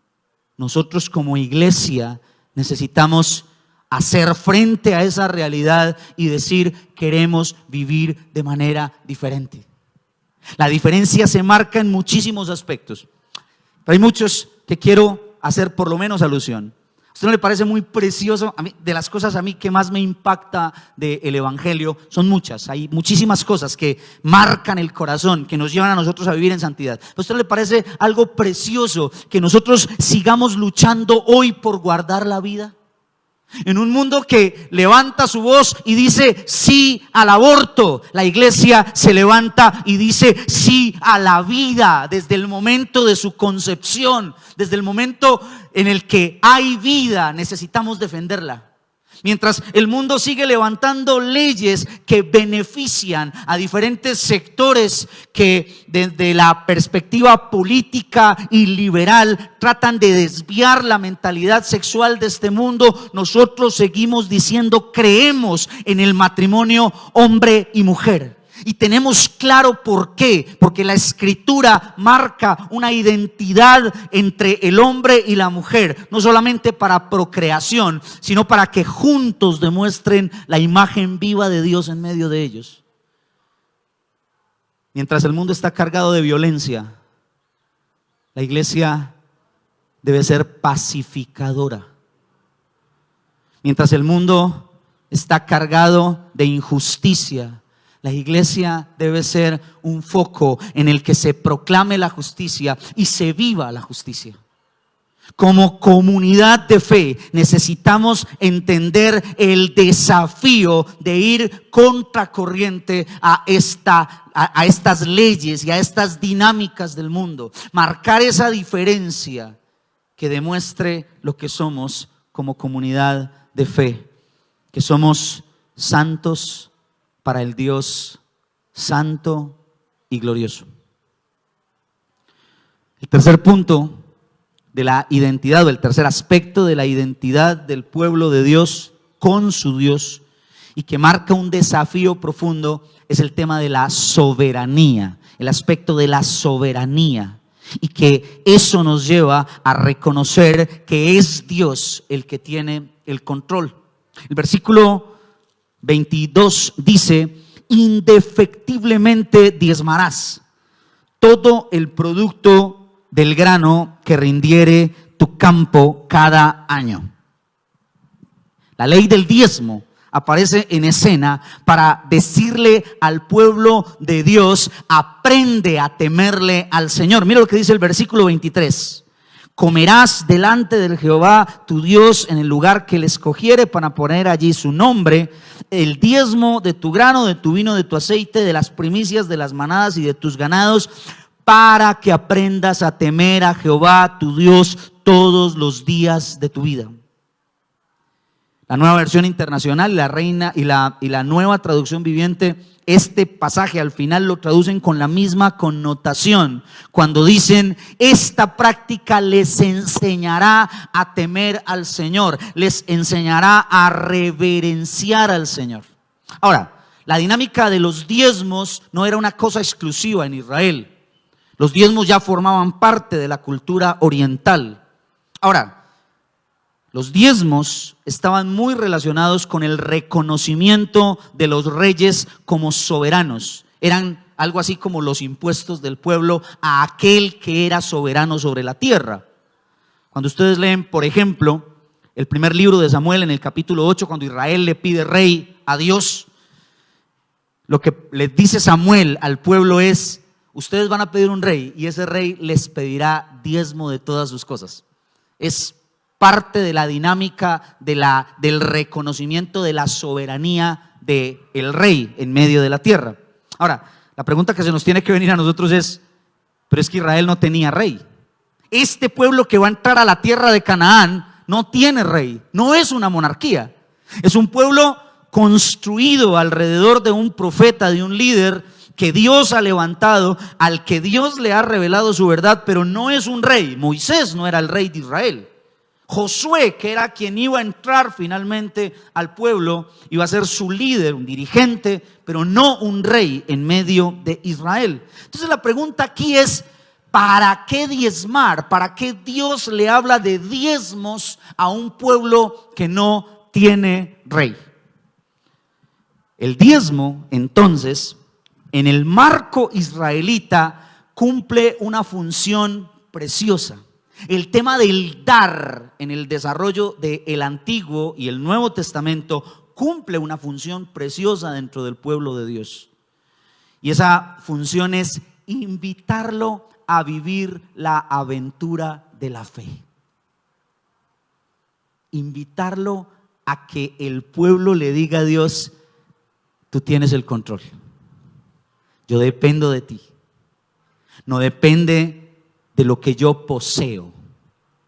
nosotros como iglesia necesitamos hacer frente a esa realidad y decir: queremos vivir de manera diferente. La diferencia se marca en muchísimos aspectos, pero hay muchos que quiero hacer por lo menos alusión. ¿A usted no le parece muy precioso? A mí, de las cosas a mí que más me impacta del Evangelio, son muchas. Hay muchísimas cosas que marcan el corazón, que nos llevan a nosotros a vivir en santidad. ¿A usted no le parece algo precioso que nosotros sigamos luchando hoy por guardar la vida? En un mundo que levanta su voz y dice sí al aborto, la iglesia se levanta y dice sí a la vida desde el momento de su concepción. Desde el momento en el que hay vida, necesitamos defenderla. Mientras el mundo sigue levantando leyes que benefician a diferentes sectores que desde la perspectiva política y liberal tratan de desviar la mentalidad sexual de este mundo, nosotros seguimos diciendo: creemos en el matrimonio hombre y mujer. Y tenemos claro por qué, porque la Escritura marca una identidad entre el hombre y la mujer, no solamente para procreación, sino para que juntos demuestren la imagen viva de Dios en medio de ellos. Mientras el mundo está cargado de violencia, la iglesia debe ser pacificadora. Mientras el mundo está cargado de injusticia, la iglesia debe ser un foco en el que se proclame la justicia y se viva la justicia. Como comunidad de fe necesitamos entender el desafío de ir contracorriente a estas leyes y a estas dinámicas del mundo. Marcar esa diferencia que demuestre lo que somos como comunidad de fe, que somos santos para el Dios santo y glorioso. El tercer punto de la identidad, o el tercer aspecto de la identidad del pueblo de Dios con su Dios, y que marca un desafío profundo, es el tema de la soberanía, el aspecto de la soberanía, y que eso nos lleva a reconocer que es Dios el que tiene el control. El versículo 22 dice: indefectiblemente diezmarás todo el producto del grano que rindiere tu campo cada año. La ley del diezmo aparece en escena para decirle al pueblo de Dios: aprende a temerle al Señor. Mira lo que dice el versículo 23. Comerás delante del Jehová tu Dios en el lugar que le escogiere para poner allí su nombre, el diezmo de tu grano, de tu vino, de tu aceite, de las primicias, de las manadas y de tus ganados, para que aprendas a temer a Jehová tu Dios todos los días de tu vida. La Nueva Versión Internacional, la Reina y la Nueva Traducción Viviente, este pasaje al final lo traducen con la misma connotación cuando dicen: esta práctica les enseñará a temer al Señor, les enseñará a reverenciar al Señor. Ahora, la dinámica de los diezmos no era una cosa exclusiva en Israel. Los diezmos ya formaban parte de la cultura oriental. Ahora, los diezmos estaban muy relacionados con el reconocimiento de los reyes como soberanos. Eran algo así como los impuestos del pueblo a aquel que era soberano sobre la tierra. Cuando ustedes leen, por ejemplo, el primer libro de Samuel en el capítulo 8, cuando Israel le pide rey a Dios, lo que le dice Samuel al pueblo es: ustedes van a pedir un rey y ese rey les pedirá diezmo de todas sus cosas. Es parte de la dinámica del reconocimiento de la soberanía del rey en medio de la tierra. Ahora, la pregunta que se nos tiene que venir a nosotros es: pero es que Israel no tenía rey. Este pueblo que va a entrar a la tierra de Canaán no tiene rey, no es una monarquía. Es un pueblo construido alrededor de un profeta, de un líder que Dios ha levantado, al que Dios le ha revelado su verdad, pero no es un rey. Moisés no era el rey de Israel. Josué, que era quien iba a entrar finalmente al pueblo, iba a ser su líder, un dirigente, pero no un rey en medio de Israel. Entonces la pregunta aquí es: ¿para qué diezmar? ¿Para qué Dios le habla de diezmos a un pueblo que no tiene rey? El diezmo, entonces, en el marco israelita, cumple una función preciosa. El tema del dar en el desarrollo del Antiguo y el Nuevo Testamento cumple una función preciosa dentro del pueblo de Dios. Y esa función es invitarlo a vivir la aventura de la fe. Invitarlo a que el pueblo le diga a Dios: tú tienes el control. Yo dependo de ti. No depende de lo que yo poseo,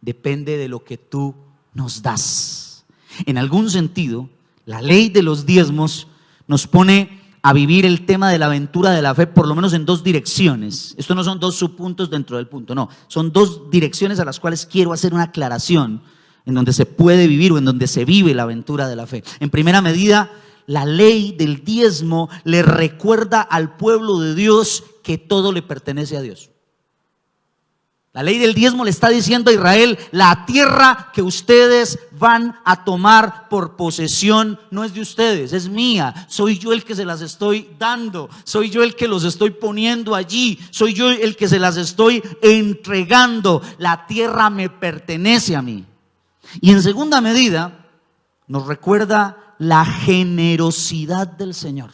depende de lo que tú nos das. En algún sentido, la ley de los diezmos nos pone a vivir el tema de la aventura de la fe, por lo menos en dos direcciones. Esto no son dos subpuntos dentro del punto, no, son dos direcciones a las cuales quiero hacer una aclaración, en donde se puede vivir o en donde se vive la aventura de la fe. En primera medida, la ley del diezmo le recuerda al pueblo de Dios que todo le pertenece a Dios. La ley del diezmo le está diciendo a Israel: la tierra que ustedes van a tomar por posesión no es de ustedes, es mía. Soy yo el que se las estoy dando, soy yo el que los estoy poniendo allí, soy yo el que se las estoy entregando. La tierra me pertenece a mí. Y en segunda medida, nos recuerda la generosidad del Señor,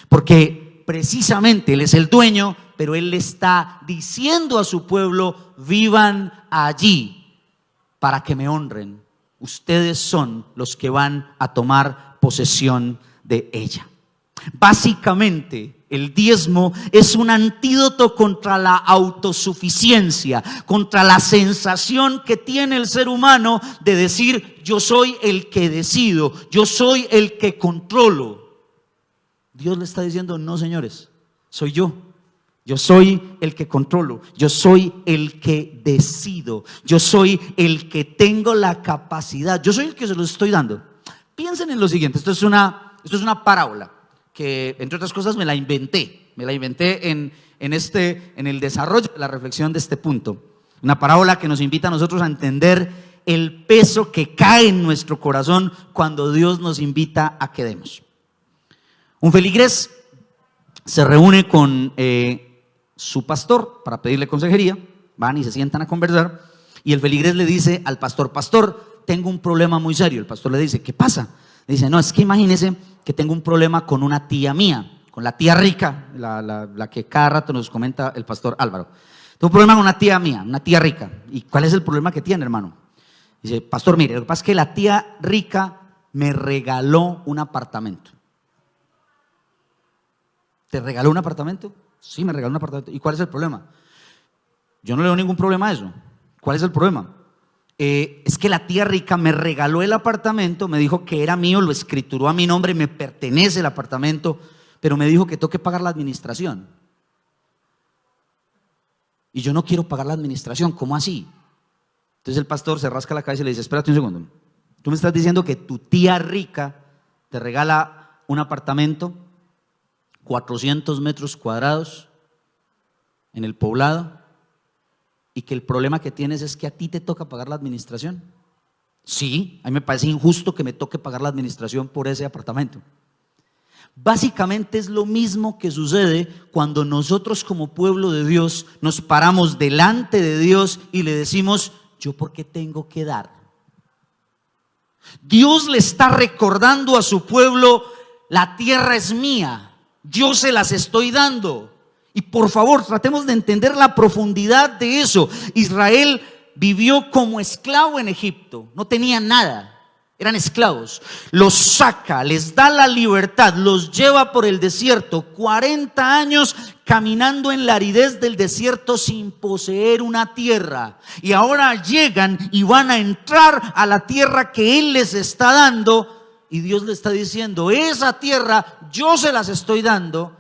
porque precisamente Él es el dueño, pero Él le está diciendo a su pueblo: vivan allí para que me honren. Ustedes son los que van a tomar posesión de ella. Básicamente, el diezmo es un antídoto contra la autosuficiencia, contra la sensación que tiene el ser humano de decir: yo soy el que decido, yo soy el que controlo. Dios le está diciendo: no, señores, soy yo. Yo soy el que controlo, yo soy el que decido, yo soy el que tengo la capacidad, yo soy el que se los estoy dando. Piensen en lo siguiente: esto es una parábola que, entre otras cosas, me la inventé en el desarrollo de la reflexión de este punto. Una parábola que nos invita a nosotros a entender el peso que cae en nuestro corazón cuando Dios nos invita a que demos. Un feligrés se reúne con su pastor para pedirle consejería, van y se sientan a conversar, y el feligrés le dice al pastor: pastor, tengo un problema muy serio. El pastor le dice: ¿qué pasa? Le dice: no, es que imagínese que tengo un problema con una tía mía, con la tía rica, la que cada rato nos comenta el pastor Álvaro. Tengo un problema con una tía mía, una tía rica. ¿Y cuál es el problema que tiene, hermano? Dice: pastor, mire, lo que pasa es que la tía rica me regaló un apartamento. ¿Te regaló un apartamento? Sí, me regaló un apartamento. ¿Y cuál es el problema? Yo no le veo ningún problema a eso. ¿Cuál es el problema? Es que la tía rica me regaló el apartamento, me dijo que era mío, lo escrituró a mi nombre, me pertenece el apartamento, pero me dijo que tengo que pagar la administración. Y yo no quiero pagar la administración, ¿cómo así? Entonces el pastor se rasca la cabeza y le dice: espérate un segundo, tú me estás diciendo que tu tía rica te regala un apartamento, 400 metros cuadrados en el poblado, y que el problema que tienes es que a ti te toca pagar la administración. Sí, a mí me parece injusto que me toque pagar la administración por ese apartamento. Básicamente es lo mismo que sucede cuando nosotros como pueblo de Dios nos paramos delante de Dios y le decimos: ¿yo por qué tengo que dar? Dios le está recordando a su pueblo: la tierra es mía, yo se las estoy dando. Y por favor, tratemos de entender la profundidad de eso. Israel vivió como esclavo en Egipto, no tenían nada, eran esclavos. Los saca, les da la libertad, los lleva por el desierto, 40 años caminando en la aridez del desierto sin poseer una tierra. Y ahora llegan y van a entrar a la tierra que Él les está dando. Y Dios le está diciendo: esa tierra yo se las estoy dando.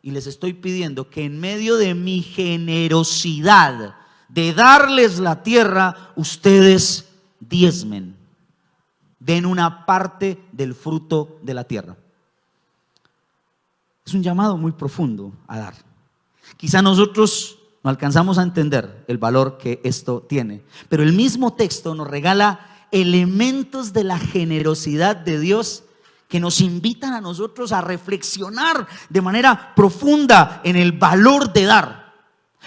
Y les estoy pidiendo que en medio de mi generosidad de darles la tierra, ustedes diezmen, den una parte del fruto de la tierra. Es un llamado muy profundo a dar. Quizá nosotros no alcanzamos a entender el valor que esto tiene, pero el mismo texto nos regala elementos de la generosidad de Dios que nos invitan a nosotros a reflexionar de manera profunda en el valor de dar.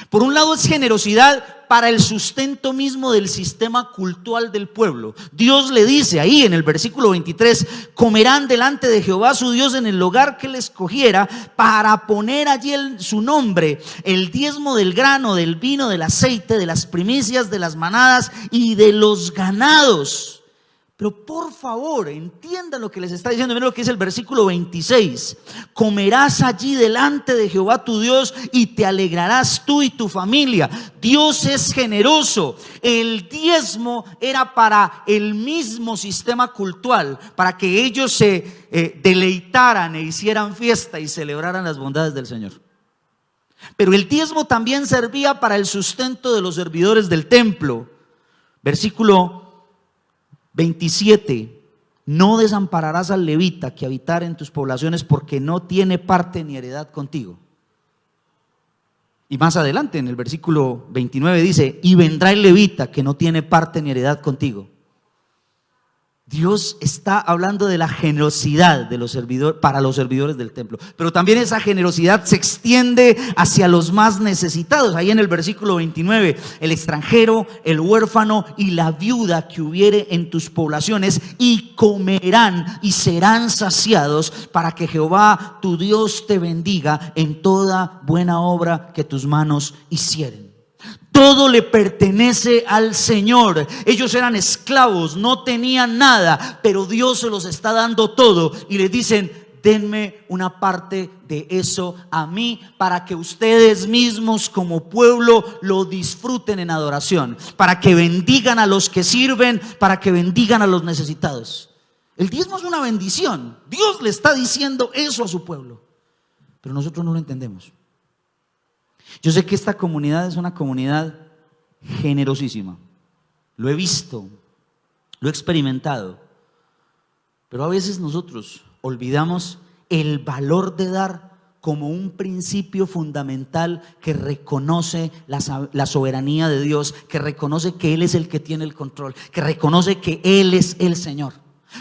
Por un lado, es generosidad para el sustento mismo del sistema cultural del pueblo. Dios le dice ahí en el versículo 23: comerán delante de Jehová su Dios en el lugar que le escogiera para poner allí su nombre, el diezmo del grano, del vino, del aceite, de las primicias, de las manadas y de los ganados. Pero por favor, entiendan lo que les está diciendo. Miren lo que dice el versículo 26: comerás allí delante de Jehová tu Dios y te alegrarás tú y tu familia. Dios es generoso. El diezmo era para el mismo sistema cultural, para que ellos se deleitaran e hicieran fiesta y celebraran las bondades del Señor. Pero el diezmo también servía para el sustento de los servidores del templo. Versículo 27: no desampararás al levita que habitare en tus poblaciones, porque no tiene parte ni heredad contigo. Y más adelante en el versículo 29 dice: y vendrá el levita que no tiene parte ni heredad contigo. Dios está hablando de la generosidad de los servidores, para los servidores del templo, pero también esa generosidad se extiende hacia los más necesitados. Ahí en el versículo 29: el extranjero, el huérfano y la viuda que hubiere en tus poblaciones, y comerán y serán saciados, para que Jehová tu Dios te bendiga en toda buena obra que tus manos hicieren. Todo le pertenece al Señor. Ellos eran esclavos, no tenían nada, pero Dios se los está dando todo. Y les dicen: denme una parte de eso a mí, para que ustedes mismos como pueblo lo disfruten en adoración, para que bendigan a los que sirven, para que bendigan a los necesitados. El diezmo es una bendición. Dios le está diciendo eso a su pueblo, pero nosotros no lo entendemos. Yo sé que esta comunidad es una comunidad generosísima. Lo he visto, lo he experimentado, pero a veces nosotros olvidamos el valor de dar como un principio fundamental que reconoce la soberanía de Dios, que reconoce que Él es el que tiene el control, que reconoce que Él es el Señor.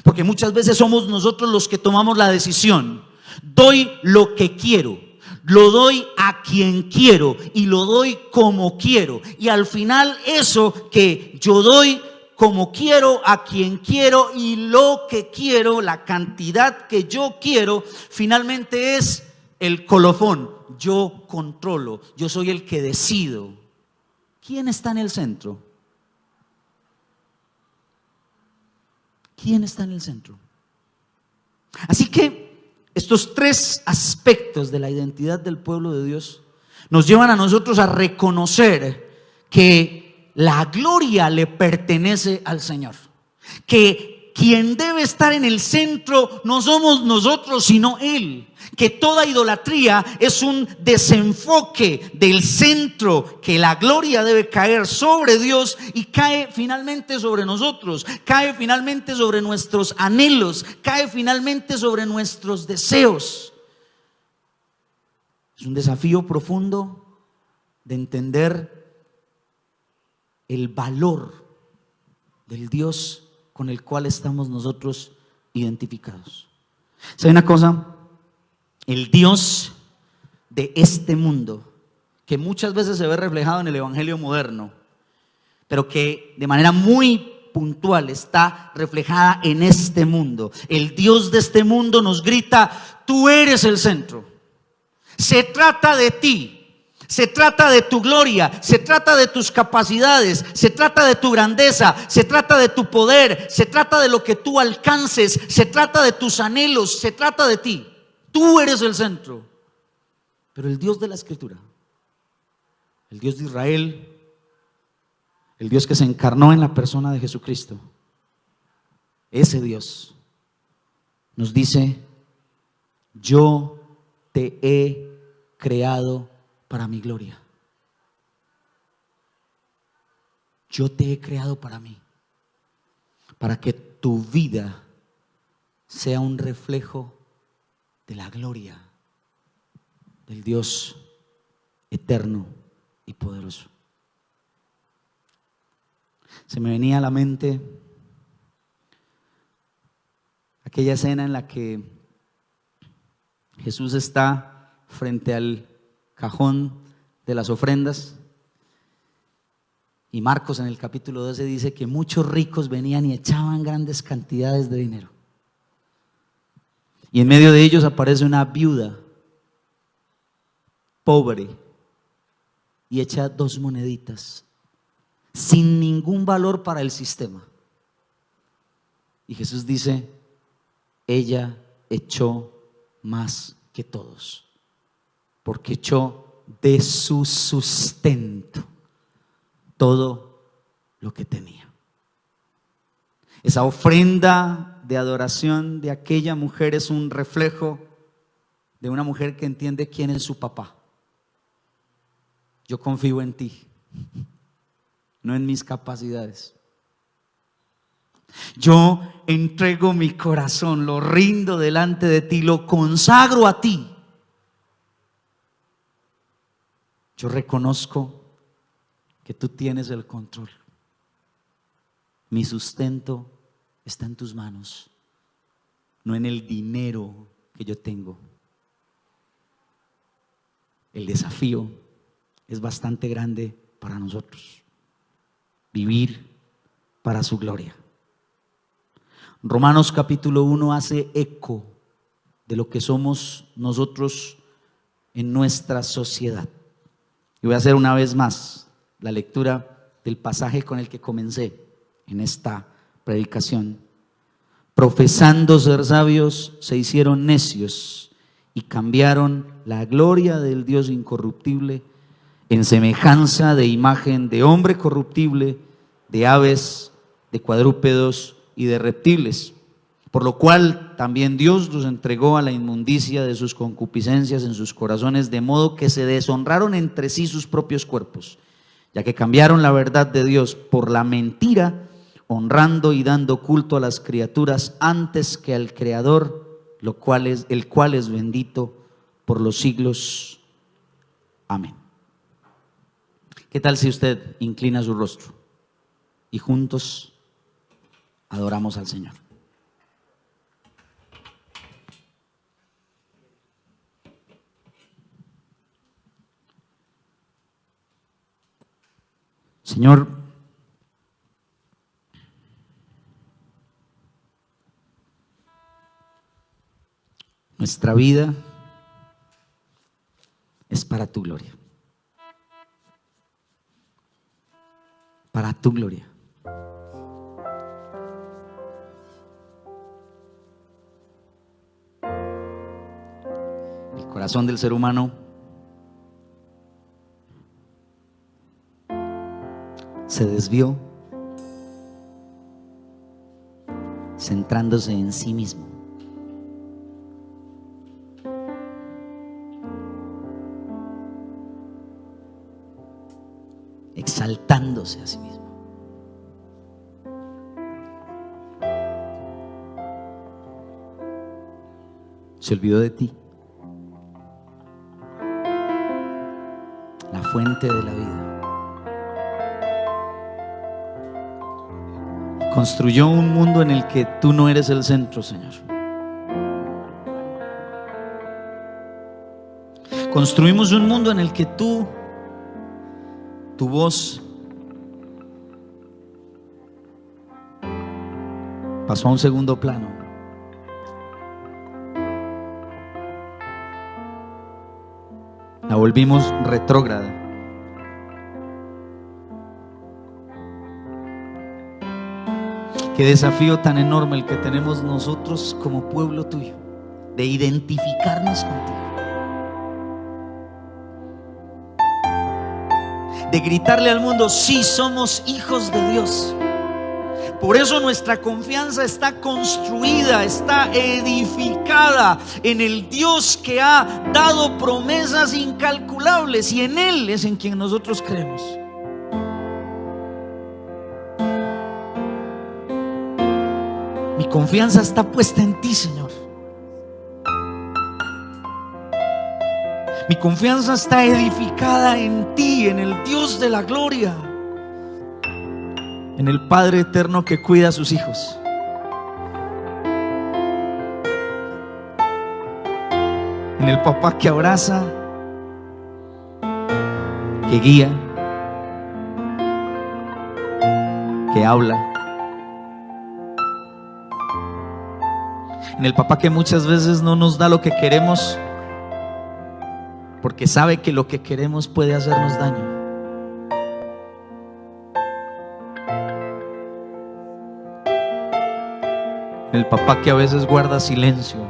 Porque muchas veces somos nosotros los que tomamos la decisión. Doy lo que quiero, lo doy a quien quiero y lo doy como quiero. Y al final eso que yo doy como quiero, a quien quiero y lo que quiero, la cantidad que yo quiero, finalmente es el colofón. Yo controlo, yo soy el que decido. ¿Quién está en el centro? ¿Quién está en el centro? Así que estos tres aspectos de la identidad del pueblo de Dios nos llevan a nosotros a reconocer que la gloria le pertenece al Señor, que quien debe estar en el centro no somos nosotros sino Él, que toda idolatría es un desenfoque del centro, que la gloria debe caer sobre Dios y cae finalmente sobre nosotros, cae finalmente sobre nuestros anhelos, cae finalmente sobre nuestros deseos. Es un desafío profundo de entender el valor del Dios con el cual estamos nosotros identificados. ¿Sabe una cosa? El Dios de este mundo, que muchas veces se ve reflejado en el evangelio moderno, pero que de manera muy puntual está reflejada en este mundo. El Dios de este mundo nos grita: tú eres el centro. Se trata de ti. Se trata de tu gloria, se trata de tus capacidades, se trata de tu grandeza, se trata de tu poder, se trata de lo que tú alcances, se trata de tus anhelos, se trata de ti. Tú eres el centro. Pero el Dios de la Escritura, el Dios de Israel, el Dios que se encarnó en la persona de Jesucristo, ese Dios nos dice: yo te he creado para mi gloria. Yo te he creado para mí, para que tu vida sea un reflejo de la gloria del Dios eterno y poderoso. Se me venía a la mente aquella escena en la que Jesús está frente al cajón de las ofrendas, y Marcos en el capítulo 12 dice que muchos ricos venían y echaban grandes cantidades de dinero, y en medio de ellos aparece una viuda pobre y echa 2 moneditas sin ningún valor para el sistema, y Jesús dice: ella echó más que todos, porque echó de su sustento todo lo que tenía. Esa ofrenda de adoración de aquella mujer es un reflejo de una mujer que entiende quién es su papá. Yo confío en ti, no en mis capacidades. Yo entrego mi corazón, lo rindo delante de ti, lo consagro a ti. Yo reconozco que tú tienes el control. Mi sustento está en tus manos, no en el dinero que yo tengo. El desafío es bastante grande para nosotros: vivir para su gloria. Romanos capítulo 1 hace eco de lo que somos nosotros en nuestra sociedad. Y voy a hacer una vez más la lectura del pasaje con el que comencé en esta predicación. Profesando ser sabios, se hicieron necios y cambiaron la gloria del Dios incorruptible en semejanza de imagen de hombre corruptible, de aves, de cuadrúpedos y de reptiles. Por lo cual también Dios los entregó a la inmundicia de sus concupiscencias en sus corazones, de modo que se deshonraron entre sí sus propios cuerpos, ya que cambiaron la verdad de Dios por la mentira, honrando y dando culto a las criaturas antes que al Creador, el cual es bendito por los siglos. Amén. ¿Qué tal si usted inclina su rostro y juntos adoramos al Señor? Señor, nuestra vida es para tu gloria. Para tu gloria. El corazón del ser humano se desvió, centrándose en sí mismo. Exaltándose a sí mismo. Se olvidó de ti, la fuente de la vida. Construyó un mundo en el que tú no eres el centro, Señor. Construimos un mundo en el que tu voz pasó a un segundo plano. La volvimos retrógrada. Qué desafío tan enorme el que tenemos nosotros como pueblo tuyo, de identificarnos contigo, de gritarle al mundo: sí, somos hijos de Dios. Por eso nuestra confianza está construida, está edificada en el Dios que ha dado promesas incalculables, y en Él es en quien nosotros creemos. Mi confianza está puesta en ti, Señor. Mi confianza está edificada en ti, en el Dios de la gloria, en el Padre eterno que cuida a sus hijos. En el papá que abraza, que guía, que habla. En el papá que muchas veces no nos da lo que queremos, porque sabe que lo que queremos puede hacernos daño. En el papá que a veces guarda silencio,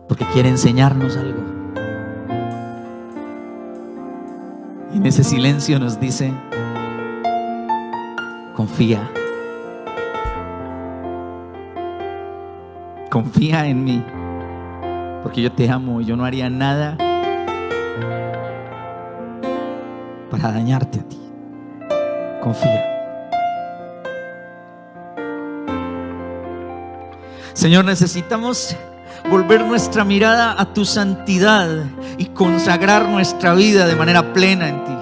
porque quiere enseñarnos algo. Y en ese silencio nos dice: confía. Confía en mí, porque yo te amo y yo no haría nada para dañarte a ti. Confía. Señor, necesitamos volver nuestra mirada a tu santidad y consagrar nuestra vida de manera plena en ti.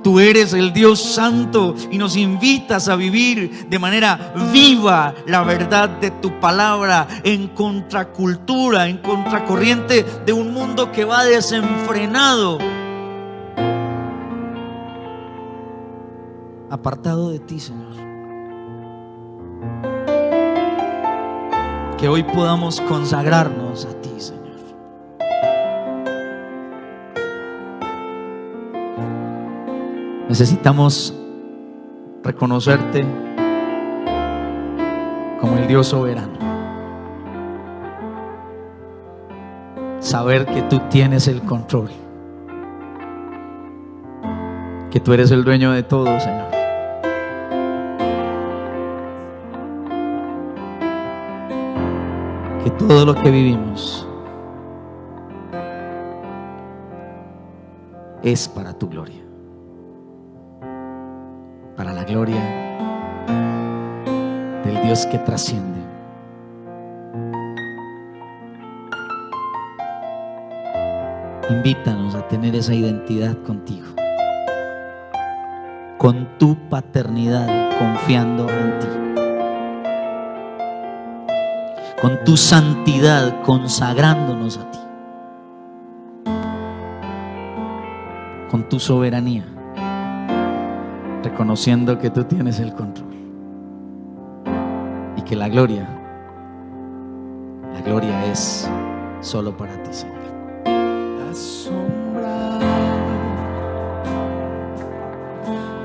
Tú eres el Dios santo y nos invitas a vivir de manera viva la verdad de tu palabra, en contracultura, en contracorriente de un mundo que va desenfrenado, apartado de ti, Señor. Que hoy podamos consagrarnos a ti, Señor. Necesitamos reconocerte como el Dios soberano. Saber que tú tienes el control, que tú eres el dueño de todo, Señor. Que todo lo que vivimos es para tu gloria, para la gloria del Dios que trasciende. Invítanos a tener esa identidad contigo, con tu paternidad, confiando en ti, con tu santidad, consagrándonos a ti, con tu soberanía, reconociendo que tú tienes el control y que la gloria es solo para ti, Señor. Asombrado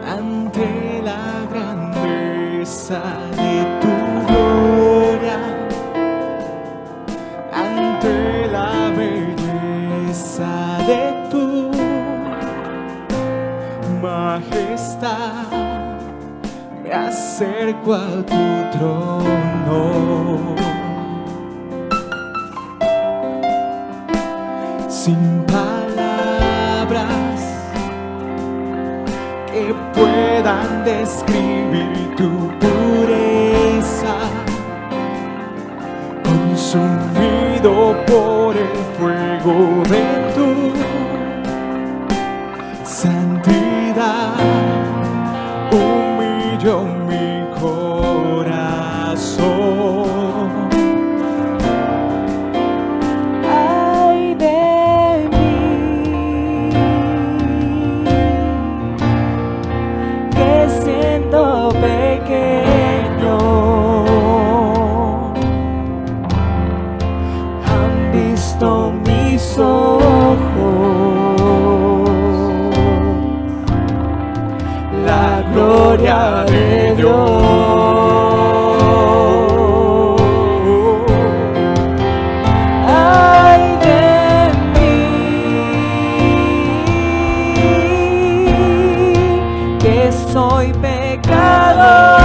ante la grandeza de tu gloria, ante la belleza de tu majestad, me acerco a tu trono. Sin palabras que puedan describir tu pureza, consumido por el fuego de tu santidad, humillo mi corazón. Mis ojos la gloria de Dios. Ay de mí, que soy pecador.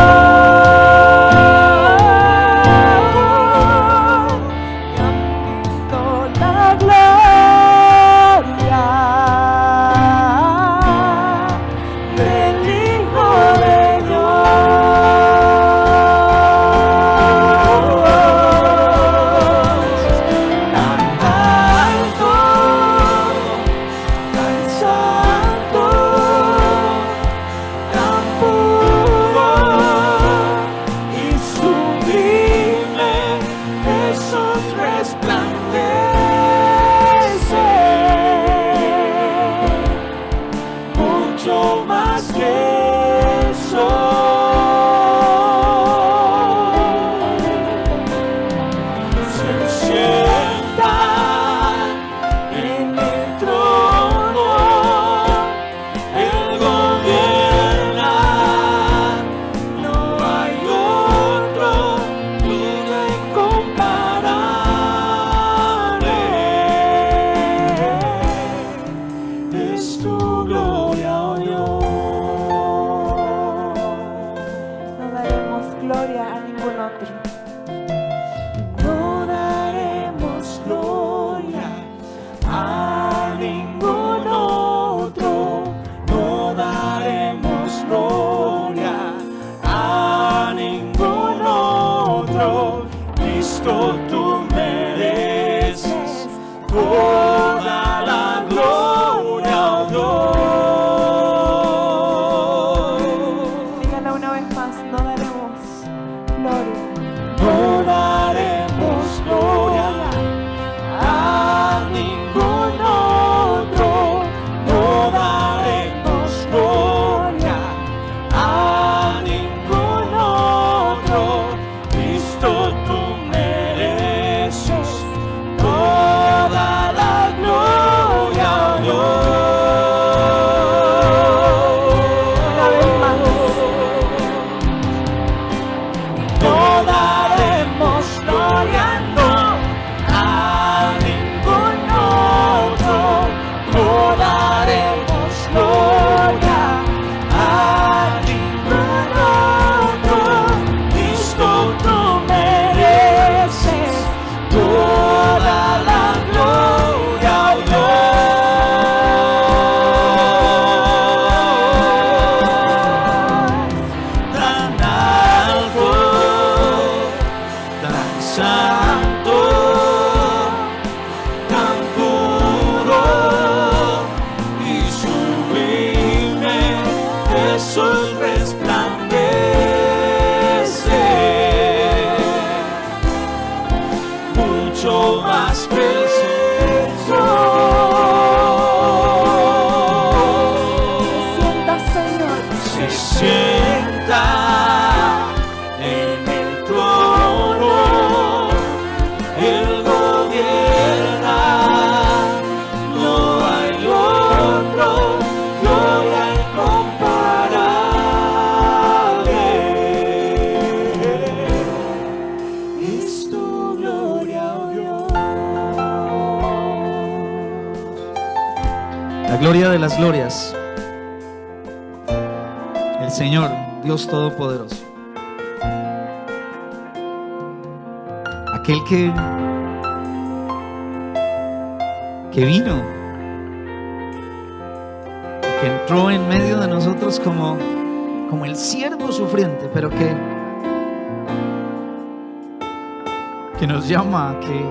Toda la gloria, oh Dios. Jesús resplandece, mucho más que el sol. Sienta, Señor. Se sienta en el trono, Él gobierna, no hay otro, gloria incomparable. Es tu gloria, oh Dios. La gloria de las glorias, el Señor, Dios Todopoderoso, aquel que vino, que entró en medio de nosotros como el siervo sufriente, pero que nos llama a que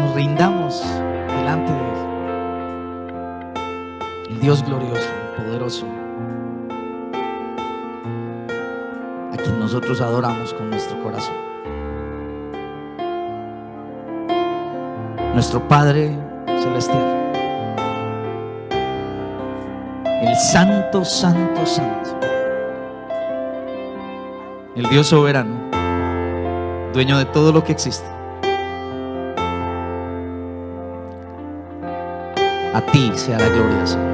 nos rindamos delante de Él, el Dios glorioso, poderoso, a quien nosotros adoramos con nuestro corazón. Nuestro Padre Celestial, el Santo, Santo, Santo, el Dios soberano, dueño de todo lo que existe. A ti sea la gloria, Señor,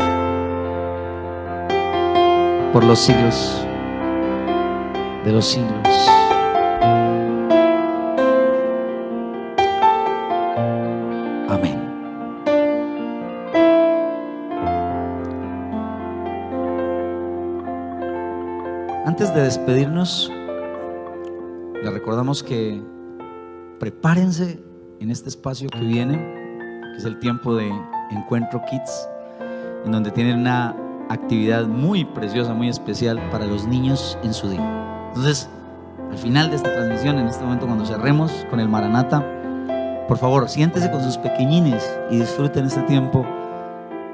por los siglos de los siglos. Amén. Antes de despedirnos, les recordamos que prepárense en este espacio que viene, que es el tiempo de Encuentro Kids, en donde tienen una actividad muy preciosa, muy especial para los niños en su día. Entonces, al final de esta transmisión, en este momento cuando cerremos con el Maranata, por favor, siéntese con sus pequeñines y disfruten este tiempo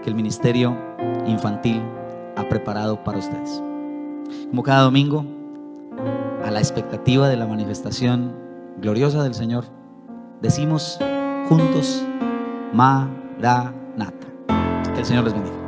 que el Ministerio Infantil ha preparado para ustedes. Como cada domingo, a la expectativa de la manifestación gloriosa del Señor, decimos juntos: Maranata. Que el Señor les bendiga.